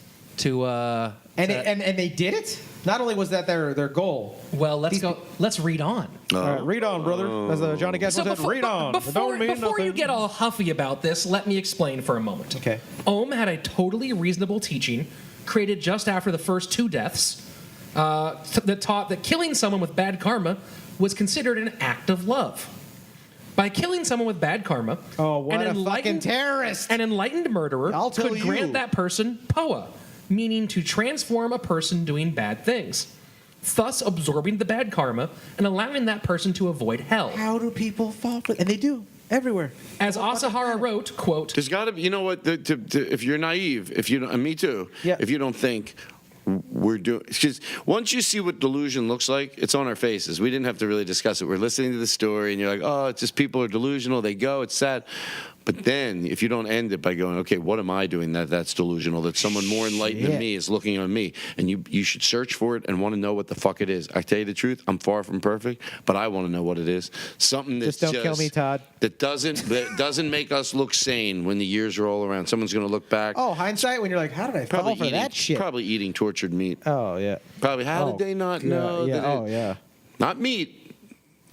And they did it. Not only was that their goal. Well, let's read on. All right, read on, brother. As Johnny Guest said, read on. Before you get all huffy about this, let me explain for a moment. Okay. Ohm had a totally reasonable teaching created just after the first 2 deaths that taught that killing someone with bad karma was considered an act of love. By killing someone with bad karma, what a fucking terrorist! An enlightened murderer could grant that person poa, meaning to transform a person doing bad things, thus absorbing the bad karma and allowing that person to avoid hell. How do people fall for? And they do everywhere. As Asahara wrote, quote, "There's got to be. You know what? If you're naive, and me too. Yeah. If you don't think." We're doing because once you see what delusion looks like, it's on our faces. We didn't have to really discuss it. We're listening to the story, and you're like, "Oh, it's just people are delusional. They go. It's sad." But then, if you don't end it by going, "Okay, what am I doing that's delusional? That someone more enlightened than me is looking on me," and you should search for it and want to know what the fuck it is. I tell you the truth, I'm far from perfect, but I want to know what it is. Something that's just don't kill me, Todd. That doesn't make us look sane when the years roll around. Someone's going to look back. Oh, hindsight when you're like, how did I fall for that shit? Probably eating tortured meat. Oh yeah. Probably. How did they not know? Yeah. Not meat.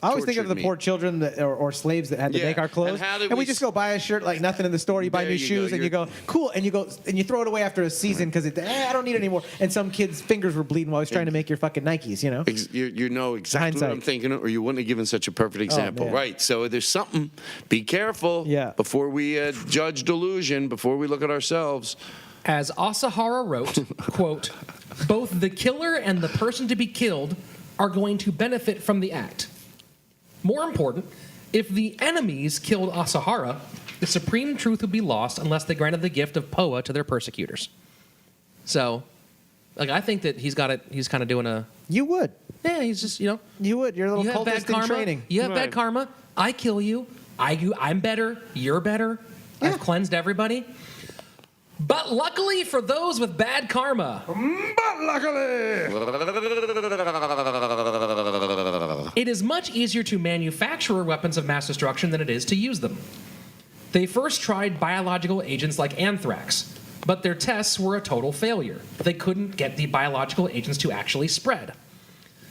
I always think of the tortured poor meat. children or slaves that had to make our clothes, and we just go buy a shirt like nothing in the store. You buy There new you shoes go. and you go cool, and you throw it away after a season because I don't need it anymore. And some kid's fingers were bleeding while he was trying to make your fucking Nikes. You know. You know exactly Hindsight. what I'm thinking, or you wouldn't have given such a perfect example, man. right? So there's something. Be careful. Yeah. Before we judge delusion, before we look at ourselves. As Asahara wrote, quote, both the killer and the person to be killed are going to benefit from the act. More important, if the enemies killed Asahara, the supreme truth would be lost unless they granted the gift of poa to their persecutors. So, I think that he's got it. He's kind of doing a. You would. Yeah, he's just You would. You're a little you have bad cultist in karma. training. You have bad Right. karma. I kill you. I'm better. You're better. Yeah. I've cleansed everybody. But luckily for those with bad karma, it is much easier to manufacture weapons of mass destruction than it is to use them. They first tried biological agents like anthrax, But their tests were a total failure. They couldn't get the biological agents to actually spread.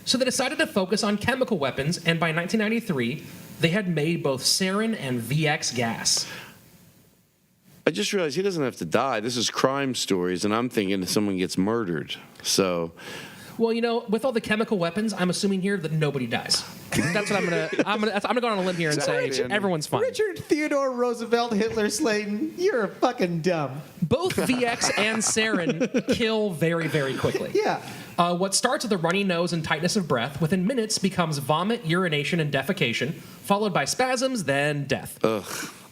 So they decided to focus on chemical weapons, and by 1993, they had made both sarin and VX gas. I just realized he doesn't have to die. This is crime stories, and I'm thinking someone gets murdered. So, Well, you know, with all the chemical weapons, I'm assuming here that nobody dies. That's what I'm gonna go on a limb here and say everyone's fine. Richard Theodore Roosevelt Hitler Slaton, you're fucking dumb. Both VX and sarin kill very, very quickly. Yeah. What starts with a runny nose and tightness of breath, within minutes becomes vomit, urination, and defecation, followed by spasms, then death.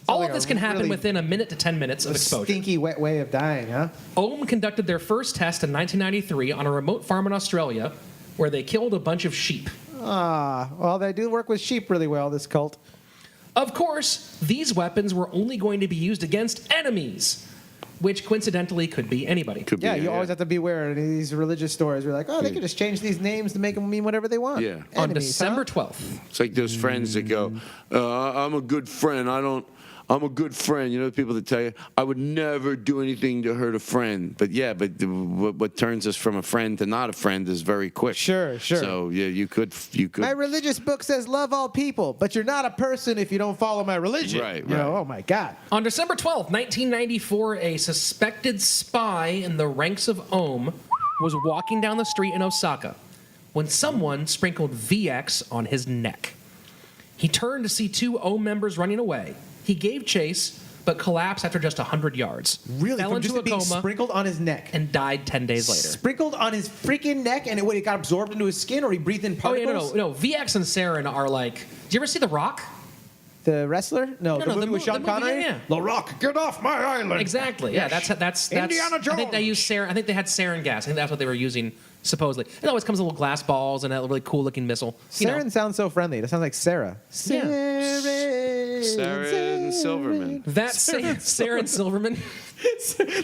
All like of this a can happen really within a minute to 10 minutes of exposure. Stinky, wet way of dying, huh? Ohm conducted their first test in 1993 on a remote farm in Australia where they killed a bunch of sheep. Well, they do work with sheep really well, this cult. Of course, these weapons were only going to be used against enemies, which coincidentally could be anybody. could be. Yeah, you always have to beware in these religious stories. We're like, oh, they can just change these names to make them mean whatever they want. Yeah. On Enemies, December huh? 12th, It's like those friends that go, I'm a good friend. I'm a good friend. You know, the people that tell you, I would never do anything to hurt a friend. But yeah, what turns us from a friend to not a friend is very quick. Sure. So yeah, you could. My religious book says love all people, but you're not a person if you don't follow my religion. Right, You know, right. oh my God. on December 12th, 1994, a suspected spy in the ranks of Ohm was walking down the street in Osaka when someone sprinkled VX on his neck. He turned to see two Ohm members running away. He gave chase, but collapsed after just 100 yards. Really? Fell From into just a it being coma sprinkled on his neck? and died 10 days later. Sprinkled on his freaking neck, and it got absorbed into his skin, or he breathed in Oh, yeah, particles? no. VX and sarin are like. Do you ever see The Rock? The wrestler? No, the movie with Sean the movie, Connery? yeah. The Rock, get off my island! Exactly. Yeah, that's Indiana I think they Jones. use sarin. I think they had sarin gas. I think that's what they were using supposedly. It always comes with little glass balls and a really cool looking missile. You know. Sarin sounds so friendly. That sounds like Sarah. Yeah. Saren Silverman. That Sarin Silverman.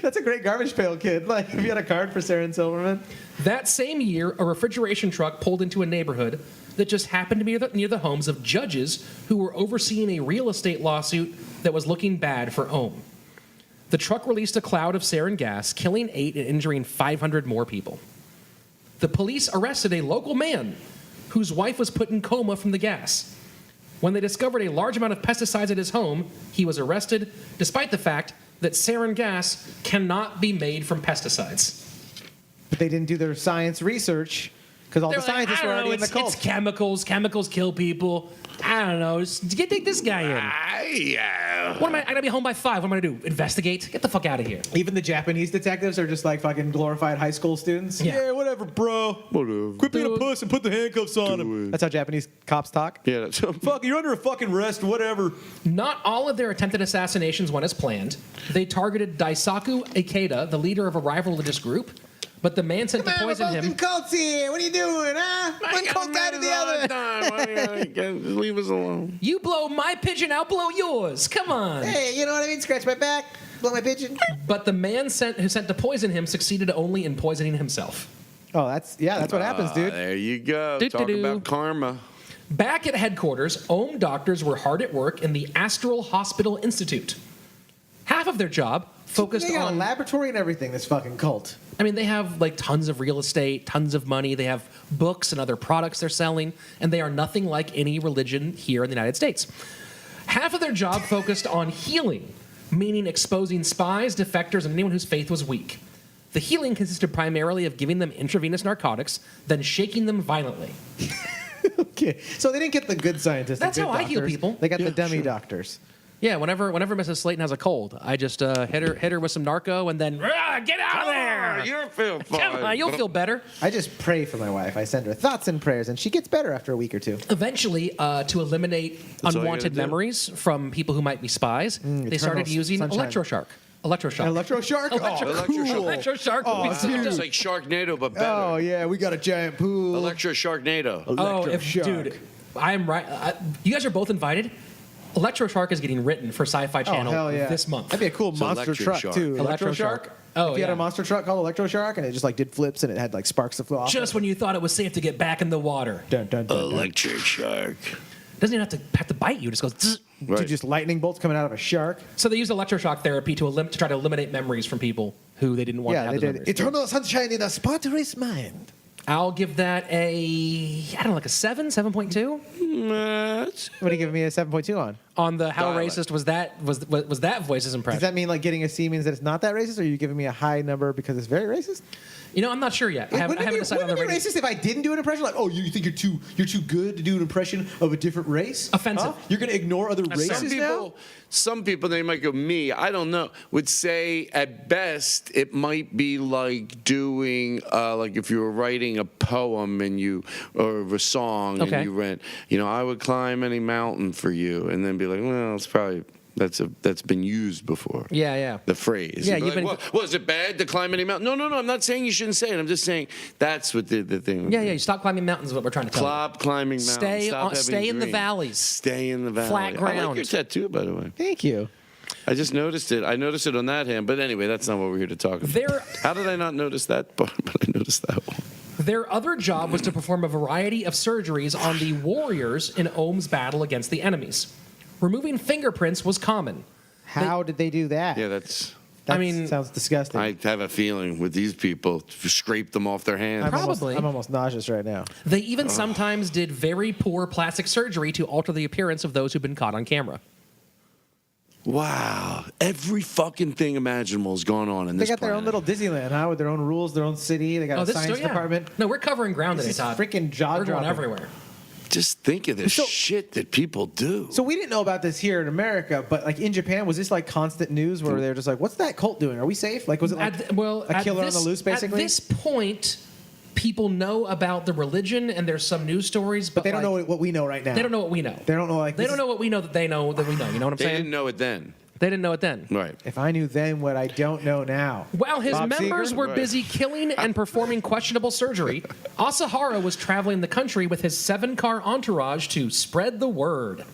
That's a great garbage pail kid. Like, if you had a card for Sarin Silverman. That same year, a refrigeration truck pulled into a neighborhood that just happened to be near the homes of judges who were overseeing a real estate lawsuit that was looking bad for Ohm. The truck released a cloud of sarin gas, killing 8 and injuring 500 more people. The police arrested a local man whose wife was put in coma from the gas. When they discovered a large amount of pesticides at his home, he was arrested, despite the fact that sarin gas cannot be made from pesticides. But they didn't do their science research because all They're the scientists I were don't already know, in the cult. It's chemicals. Chemicals kill people. I don't know. Just take this guy in. What am I gotta be home by 5. What am I gonna do? Investigate? Get the fuck out of here. Even the Japanese detectives are just like fucking glorified high school students. Yeah. Whatever, bro. Whatever. Quit being a Dude. puss and put the handcuffs on him. That's how Japanese cops talk. Yeah. That's, Fuck, you're under a fucking arrest, whatever. Not all of their attempted assassinations went as planned. They targeted Daisaku Ikeda, the leader of a rival religious group, but the man sent to poison him. cults here. What are you doing, huh? One cult guy to the other. Leave us alone. You blow my pigeon, I'll blow yours. Come on. Hey, you know what I mean? Scratch my back, blow my pigeon. But the man who sent to poison him succeeded only in poisoning himself. Oh, that's what happens, dude. There you go. Do-do-do. Talk about karma. Back at headquarters, Ohm doctors were hard at work in the Astral Hospital Institute. Half of their job focused They got a on. laboratory and everything. This fucking cult. I mean, they have like tons of real estate, tons of money. They have books and other products they're selling, and they are nothing like any religion here in the United States. Half of their job focused on healing, meaning exposing spies, defectors, and anyone whose faith was weak. The healing consisted primarily of giving them intravenous narcotics, then shaking them violently. Okay, so they didn't get the good scientists. That's the good how I heal doctors. people. They got the dummy doctors. Yeah, whenever Mrs. Slaton has a cold, I just hit her with some narco and then get out of there. You'll feel fine. Come on, you'll feel better. I just pray for my wife. I send her thoughts and prayers, and she gets better after a week or two. Eventually, to eliminate all you unwanted gotta do. memories from people who might be spies, they started eternal using sunshine. Electroshark. Electroshock. Electroshark? Electroshark. cool. Electroshark. Oh, would be so dude. dope. It's like Sharknado, but better. Oh, yeah, we got a giant pool. Electrosharknado. Oh, Electroshark. dude, I'm right. You guys are both invited. Electroshark is getting written for Sci-Fi Oh, Channel hell yeah. this month. That'd be a cool So monster truck, Electroshark. too. Electroshark. Oh, If you had yeah. a monster truck called Electroshark, and it just like did flips, and it had like sparks that flew off. Just when you thought it was safe to get back in the water, Dun, dun, dun, dun. Electroshark. doesn't even have to bite you. It just goes. Zzz. Right. Dude, just lightning bolts coming out of a shark. So they used electroshock therapy to try to eliminate memories from people who they didn't want to Yeah, have they as did. members. Eternal sunshine in a spotless mind. I'll give that I don't know, like a 7.2 What are you giving me a 7.2 on? on the how Dialect. racist was that voice's impression. Does that mean like getting a C means that it's not that racist, or are you giving me a high number because it's very racist? You know, I'm not sure yet. I haven't decided on the Wouldn't it be rating. racist if I didn't do an impression? Like, oh, you think you're too good to do an impression of a different race? Offensive. You're going to ignore other races now? Some people, they might go, me, I don't know, would say at best it might be like doing, like if you were writing a poem or a song Okay. and you read, I would climb any mountain for you, and then be like, well, it's probably, that's been used before. Yeah. The phrase. Yeah, You'd be you've been- like, was it bad to climb any mountain? No, I'm not saying you shouldn't say it. I'm just saying that's what the thing would Yeah, be. you stop climbing mountains is what we're trying to tell you. Stop climbing mountains. Stay Stop on- having stay in the dreams. valleys. Stay in the valley. Flat I like ground. your tattoo, by the way. Thank you. I just noticed it. I noticed it on that hand. But anyway, that's not what we're here to talk about. How did I not notice that part? But I noticed that one. Their other job was to perform a variety of surgeries on the warriors in Ohm's battle against the enemies. Removing fingerprints was common. How did they do that? Yeah, that's. That I mean, sounds disgusting. I have a feeling with these people, scrape them off their hands. Probably. I'm almost nauseous right now. They even sometimes did very poor plastic surgery to alter the appearance of those who've been caught on camera. Wow. Every fucking thing imaginable has gone on in They this got their own little Disneyland, huh? With their own rules, their own city. They got a science department. No, we're covering ground This today, is Todd. freaking jaw We're going dropping. everywhere. Just think of this So- shit that people do. So we didn't know about this here in America, but like in Japan, was this like constant news where they're just like, "What's that cult doing? Are we safe?" Like, was it like a killer on the loose, basically? At this point, people know about the religion, and there's some news stories, but they don't know what we know right now. They don't know what we know. They don't know like They don't know what we know that they know that we know. You know what I'm They saying? didn't know it then. They didn't know it then. Right. If I knew then what I don't know now. While his Bob members Seger? were Right. busy killing and performing questionable surgery, Asahara was traveling the country with his 7-car entourage to spread the word.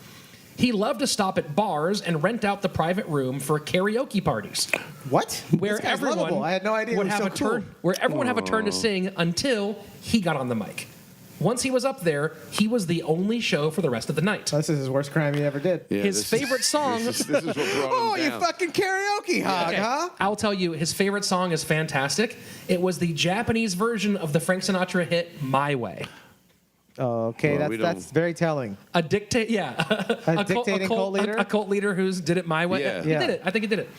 He loved to stop at bars and rent out the private room for karaoke parties, What? where This guy's everyone lovable. I had no idea. would It was have so a turn, cool. where everyone have a turn to sing until he got on the mic. Once he was up there, he was the only show for the rest of the night. This is his worst crime he ever did. Yeah, His this favorite song. This is what brought him Oh, you down. fucking karaoke hog, Okay, huh? I'll tell you, his favorite song is fantastic. It was the Japanese version of the Frank Sinatra hit "My Way." Okay, Well, we that's don't- very telling. A dictate, yeah, A dictating cult leader? a cult leader who's did it my way. Yeah. He Yeah. did it. I think he did it.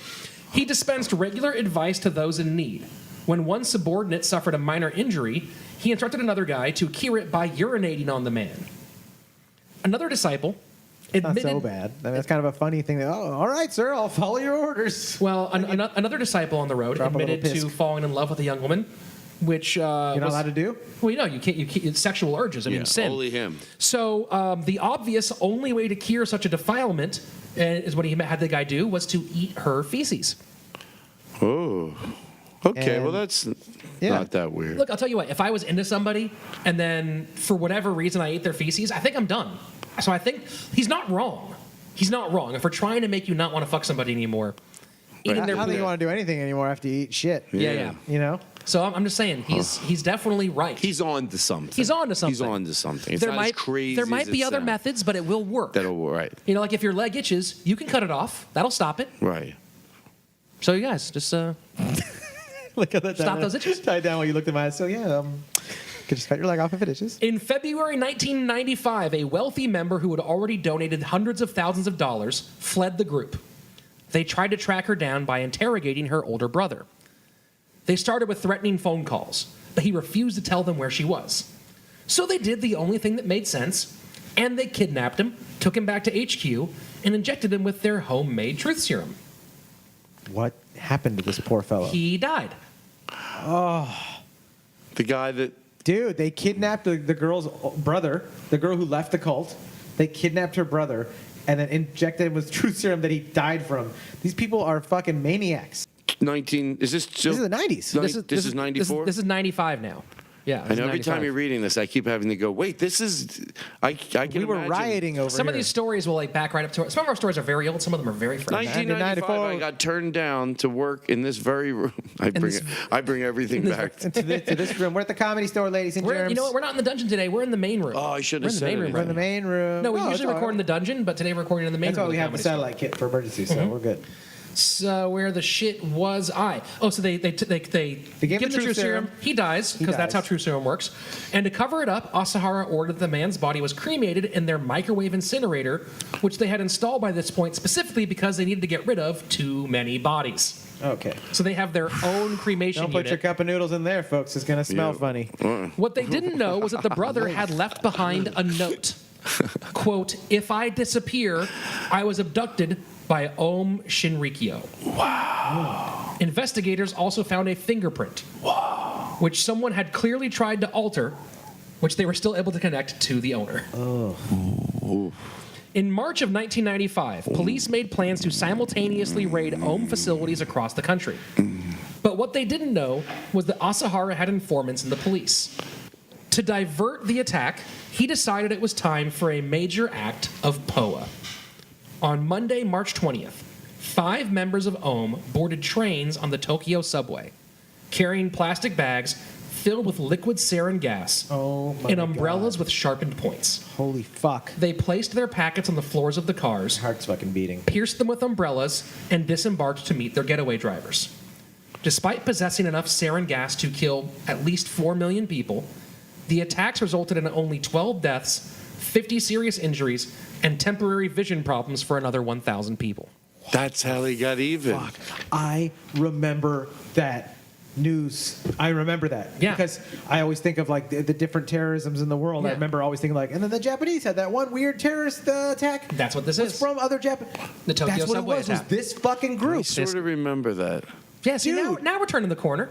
He dispensed regular advice to those in need. When one subordinate suffered a minor injury, he instructed another guy to cure it by urinating on the man. Another disciple Not admitted. so bad. I mean, that's kind of a funny thing. That, oh, all right, sir, I'll follow your orders. Well, another disciple on the road Drop a little admitted to pisk. falling in love with a young woman, which You're not allowed to do? Well, you can't. It's sexual urges. I mean, Yeah, sin. only him. So the obvious only way to cure such a defilement is what he had the guy do was to eat her feces. Oh. Okay, And- well, that's Yeah. not that weird. Look, I'll tell you what. If I was into somebody and then for whatever reason I ate their feces, I think I'm done. So I think he's not wrong. He's not wrong. If we're trying to make you not want to fuck somebody anymore, eating I their don't think you want to do anything anymore after you eat shit. yeah. You know? So I'm just saying he's definitely right. He's on to something. He's on to something. He's on to something. It's there not might as crazy there might as be it other sounds. methods, but it will work. That'll work. Right. You know, like if your leg itches, you can cut it off. That'll stop it. Right. So you guys just Look at that. Stop those itches. Tie it down while you looked at mine. So, yeah, could just cut your leg off if it itches. In February 1995, a wealthy member who had already donated hundreds of thousands of dollars fled the group. They tried to track her down by interrogating her older brother. They started with threatening phone calls, but he refused to tell them where she was. So they did the only thing that made sense, and they kidnapped him, took him back to HQ, and injected him with their homemade truth serum. What happened to this poor fellow? He died. The guy that. Dude, they kidnapped the girl's brother, the girl who left the cult. They kidnapped her brother and then injected him with truth serum that he died from. These people are fucking maniacs. 19. Is this still? This is the 90s. This is 94. This is 95 now. Yeah. I know every time you're reading this, I keep having to go, wait, this is. I can We were imagine. rioting over Some here. of these stories will like back right up to some of our stories are very old. Some of them are very fresh. 1995, 1994. I got turned down to work in this very room. I bring everything back. to this room. We're at the Comedy Store, ladies and You germs. know what? We're not in the dungeon today. We're in the main room. Oh, I shouldn't We're have in the said main room. We're in the main room. No, we Oh, usually that's all record in right. the dungeon, but today we're recording in the main That's room. why we of have the Comedy Store. satellite kit for emergencies, so we're good. where the shit was I? Oh, so they give him the true serum. He dies because that's how true serum works. And to cover it up, Asahara ordered that the man's body was cremated in their microwave incinerator, which they had installed by this point specifically because they needed to get rid of too many bodies. Okay. So they have their own cremation Don't put unit. your cup of noodles in there, folks. It's going to smell funny. What they didn't know was that the brother had left behind a note. Quote, "If I disappear, I was abducted by Om Shinrikyo." Wow. Investigators also found a fingerprint. Wow. Which someone had clearly tried to alter, which they were still able to connect to the owner. Oh. In March of 1995, police made plans to simultaneously raid Om facilities across the country. But what they didn't know was that Asahara had informants in the police. To divert the attack, he decided it was time for a major act of POA. On Monday, March 20th, 5 members of Om boarded trains on the Tokyo subway, carrying plastic bags filled with liquid sarin gas and umbrellas with sharpened points. Holy fuck. They placed their packets on the floors of the cars, Heart's fucking beating. pierced them with umbrellas, and disembarked to meet their getaway drivers. Despite possessing enough sarin gas to kill at least 4 million people, the attacks resulted in only 12 deaths, 50 serious injuries, and temporary vision problems for another 1,000 people. That's how they got even. Fuck. I remember that news. I remember that. Yeah. Because I always think of like the different terrorisms in the world. Yeah. I remember always thinking like, and then the Japanese had that one weird terrorist attack. That's what this was is. from other Japan. The Tokyo That's what subway it was. attack. Was this fucking I group? sort of remember that. Yeah, see, Dude. now we're turning the corner.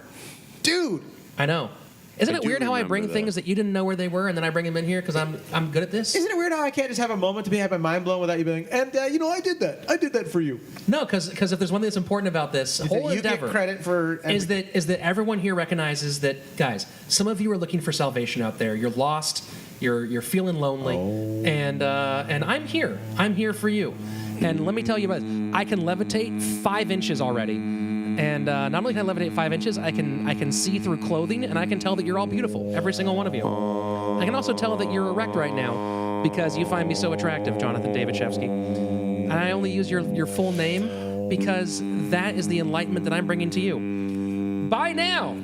Dude. I know. Isn't I it do weird how I remember bring that. things that you didn't know where they were, and then I bring them in here because I'm good at this? Isn't it weird how I can't just have a moment to have my mind blown without you being, and I did that. I did that for you. No, because if there's one thing that's important about this whole you endeavor, get credit for is that everyone here recognizes that, guys, some of you are looking for salvation out there. You're lost. You're feeling lonely, and I'm here. I'm here for you. And let me tell you about it. I can levitate 5 inches already. And not only can I levitate 5 inches, I can see through clothing, and I can tell that you're all beautiful, every single one of you. I can also tell that you're erect right now because you find me so attractive, Jonathan David Shefsky. And I only use your full name because that is the enlightenment that I'm bringing to you. By now,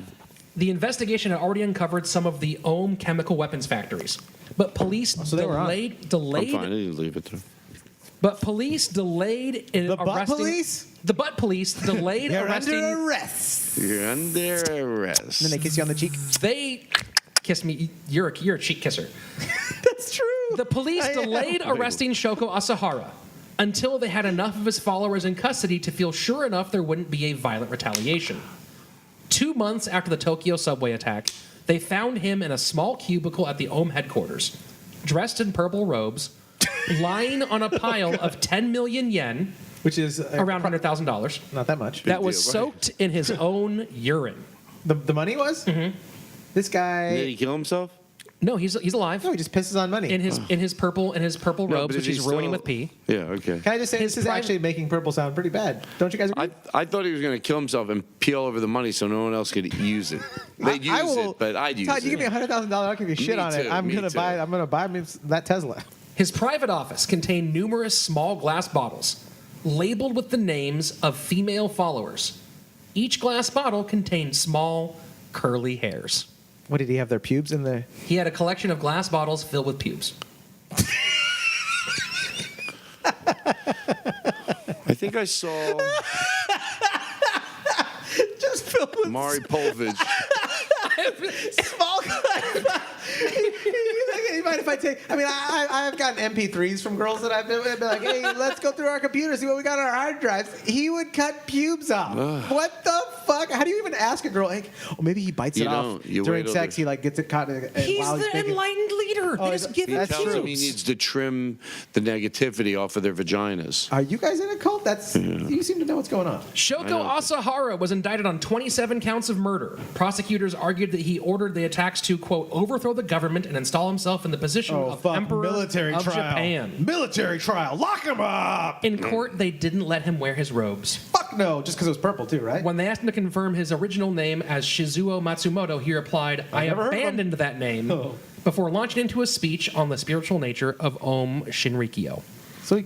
the investigation had already uncovered some of the Om chemical weapons factories, but police they were on. I'm delayed. fine. I didn't leave it there. But police delayed in The butt arresting. police? The butt police delayed You're arresting. under arrest. You're under arrest. Then they kiss you on the cheek. They kissed me. You're a cheek kisser. That's true. The police I am. delayed arresting Shoko Asahara until they had enough of his followers in custody to feel sure enough there wouldn't be a violent retaliation. 2 months after the Tokyo subway attack, they found him in a small cubicle at the Om headquarters, dressed in purple robes, lying on a pile of 10 million yen, Which is around $100,000, not that much. that was deal, right? soaked in his own urine. The money was? Mm-hmm. This guy. Did he kill himself? No, he's alive No, he just pisses on money. in his purple No, robes, but which is he's he ruining still- with pee. Yeah, okay. Can I just say his this is private- actually making purple sound pretty bad? Don't you guys agree? I thought he was going to kill himself and peel over the money so no one else could use it. They'd I use will- it, but I'd use Todd, it. you give me $100,000, I'll give you shit Me on it. too, I'm me gonna too. buy me that Tesla. His private office contained numerous small glass bottles labeled with the names of female followers. Each glass bottle contained small, curly hairs. What did he have? Their pubes in there? He had a collection of glass bottles filled with pubes. I think I saw Just filled with Mari Povich. small. You mind if I take? I mean, I've gotten MP3s from girls that I've been like, hey, let's go through our computer, see what we got on our hard drives. He would cut pubes off. What the fuck? How do you even ask a girl? Like, oh, maybe he bites You it off don't. You during wait sex. till He like gets it caught. He's while the making- enlightened leader. Oh, They just give He him That's tells true. him he needs to trim the negativity off of their vaginas. Are you guys in a cult? You seem to know what's going on. Shoko Asahara was indicted on 27 counts of murder. Prosecutors argued that he ordered the attacks to, quote, overthrow the government and install himself in the position of Emperor Military of trial. Japan. Military trial. Lock him up. In court, they didn't let him wear his robes. Fuck no, just because it was purple too, right? When they asked him to confirm his original name as Chizuo Matsumoto, he replied, I never heard of him. abandoned that name before launching into a speech on the spiritual nature of Om Shinrikyo. So he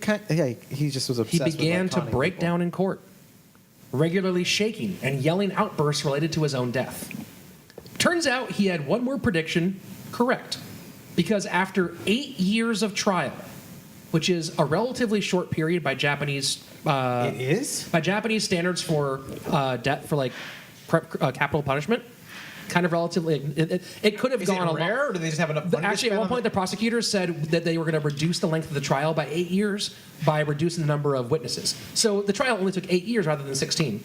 just was He obsessed began with, to like, break conning people. down in court. regularly shaking and yelling outbursts related to his own death. Turns out he had one more prediction correct, because after 8 years of trial, which is a relatively short period by Japanese It is? by Japanese standards for death for like capital punishment, kind of relatively. It could have Is gone it a rare, lot. or do they just have enough money to Actually, at spend one on point, the it? prosecutors said that they were going to reduce the length of the trial by 8 years by reducing the number of witnesses. So the trial only took 8 years rather than 16.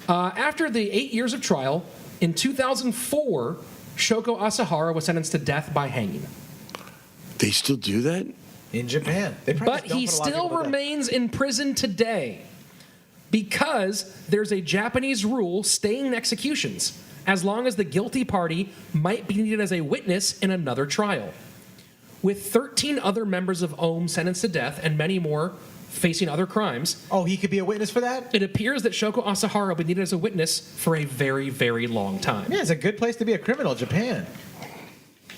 After the 8 years of trial, in 2004, Shoko Asahara was sentenced to death by hanging. They still do that? In Japan. They probably But just don't he put a lot of still people to death. remains in prison today because there's a Japanese rule staying executions as long as the guilty party might be needed as a witness in another trial. With 13 other members of OHM sentenced to death and many more facing other crimes, Oh, he could be a witness for that? it appears that Shoko Asahara will be needed as a witness for a very, very long time. Yeah, it's a good place to be a criminal, Japan.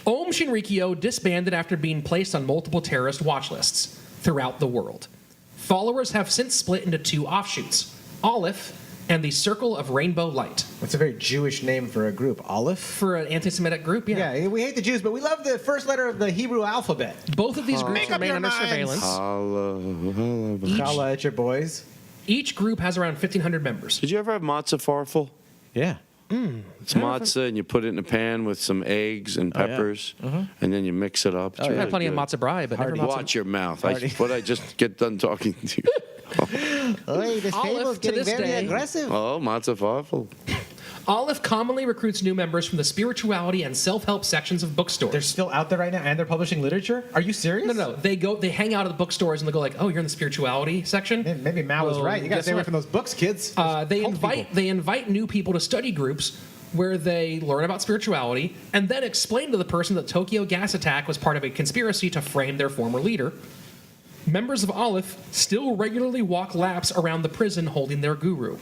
OHM Shinrikyo disbanded after being placed on multiple terrorist watch lists throughout the world. Followers have since split into two offshoots, Aleph and the Circle of Rainbow Light. That's a very Jewish name for a group. Aleph? For an anti-Semitic group, Yeah, we hate the Jews, but we love the first letter of the Hebrew alphabet. Both of these groups Make up remain your under minds. surveillance. Chala at your boys. Each group has around 1,500 members. Did you ever have matzah farfel? Yeah. It's matzah, and you put it in a pan with some eggs and peppers, and then you mix it up. It's I've really had plenty of good. matzah brie, but never matzah. Watch your mouth. Hardy. What I just get done talking to you. Oy, this Olive, table's to getting this very day- aggressive. Oh, matzah farfel. Aleph commonly recruits new members from the spirituality and self-help sections of bookstores. They're still out there right now, and they're publishing literature? Are you serious? No. They hang out at the bookstores and they go like, "Oh, you're in the spirituality section." Man, maybe Mao was Well, right. You got to guess stay away what? from those books, kids. They Cult invite people. new people to study groups where they learn about spirituality and then explain to the person that Tokyo gas attack was part of a conspiracy to frame their former leader. Members of Aleph still regularly walk laps around the prison holding their guru.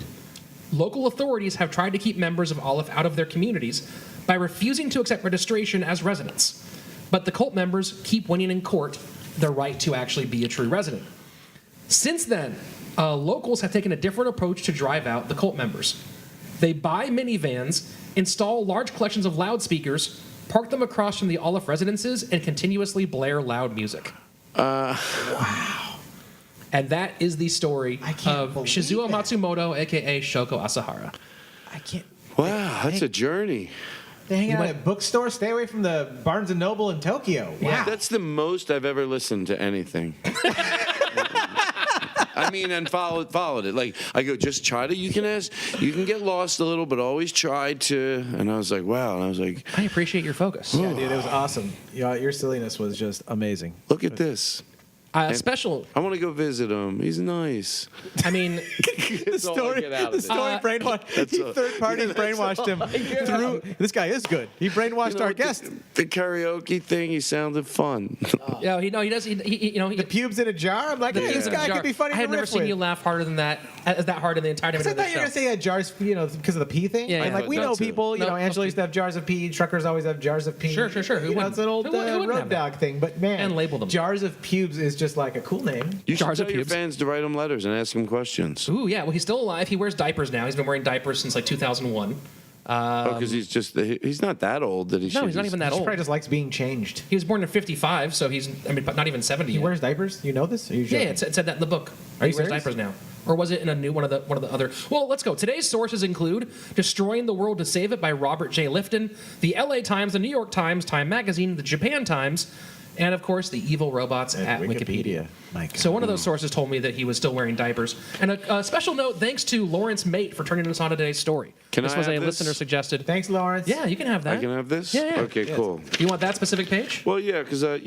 Local authorities have tried to keep members of Aleph out of their communities by refusing to accept registration as residents. But the cult members keep winning in court their right to actually be a true resident. Since then, locals have taken a different approach to drive out the cult members. They buy minivans, install large collections of loudspeakers, park them across from the Aleph residences, and continuously blare loud music. And that is the story I can't of believe Chizuo that. Matsumoto, a.K.A. Shoko Asahara. I can't. Wow, that's a journey. They're hanging out might- at bookstores. Stay away from the Barnes & Noble in Tokyo. Wow. That's the most I've ever listened to anything. I mean, and followed it. Like, I go, just try to, you can get lost a little, but always try to. And I was like, wow. And I was like, I appreciate your focus. Yeah, dude, it was awesome. Your silliness was just amazing. look at this. Special, I want to go visit him. He's nice. I mean, That's all I get out of The it. story brainwashed. He all- third party That's brainwashed him all I get through. This guy is good. He brainwashed our with guest. The karaoke thing, he sounded fun. he does, he The pubes in a jar. I'm like, the hey, pubes this in a guy jar. could be funny I had to never riff seen with. you laugh harder than that, that hard in the entire Because I of thought the you were show. gonna say he had jars, because of the pee thing. Yeah, I'm yeah. like, we know That's it. people. No, Angela used to have jars of pee. Truckers always have jars of pee. Sure. Who You know, it's an old wouldn't? Who wouldn't road have that? dog thing. But man, And label them. Jars of pubes is just like a cool name. You should Jars tell of your pubes. fans to write him letters and ask him questions. Ooh, yeah. Well, he's still alive. He wears diapers now. He's been wearing diapers since like 2001. Because he's not that old that he should. No, he's not even that He old. probably just likes being changed. He was born in 55, so but not even 70 He yet. wears diapers. You know this? Are you Yeah, joking? it said that in the book. Are He you wears serious? diapers now. Or was it in a new one of the other? Well, let's go. Today's sources include "Destroying the World to Save It" by Robert J. Lifton, the L.A. Times, the New York Times, Time Magazine, the Japan Times, and of course the evil robots at Wikipedia. My God. So one of those sources told me that he was still wearing diapers. And a special note, thanks to Lawrence Mate for turning us on to today's story. Can this I was have a this? listener suggested. Thanks, Lawrence. Yeah, you can have that. I can have this? Yeah, yeah. Okay, Yes. cool. You want that specific page? Well, yeah, because, I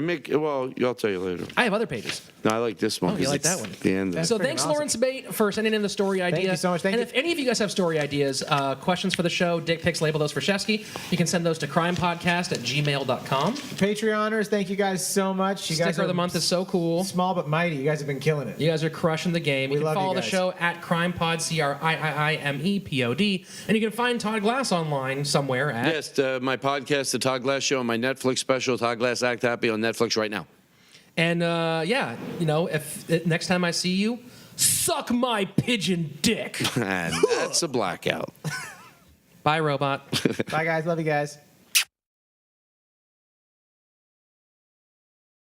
make, well, I'll tell you later. I have other pages. No, I like this one. Oh, you 'cause like it's that one? The end of So it. freaking thanks, awesome. Lawrence Bate, for sending in the story idea. you so much. Thank and you. if any of you guys have story ideas, questions for the show, dick pics, label those for Shefsky. You can send those to crimepodcast@gmail.com. Patreoners, thank you guys so much. You guys Sticker of the month is so cool. small but mighty. You guys have been killing it. You guys are crushing the game. We You can love you follow the guys. show at CRiiiMEPod, CRiiiMEPOD. And you can find Todd Glass online somewhere at. Yes, my podcast, The Todd Glass Show, and my Netflix special, Todd Glass Act Happy, on Netflix right now. And if next time I see you, Suck my pigeon dick. And that's a blackout. Bye, robot. Bye, guys. Love you guys.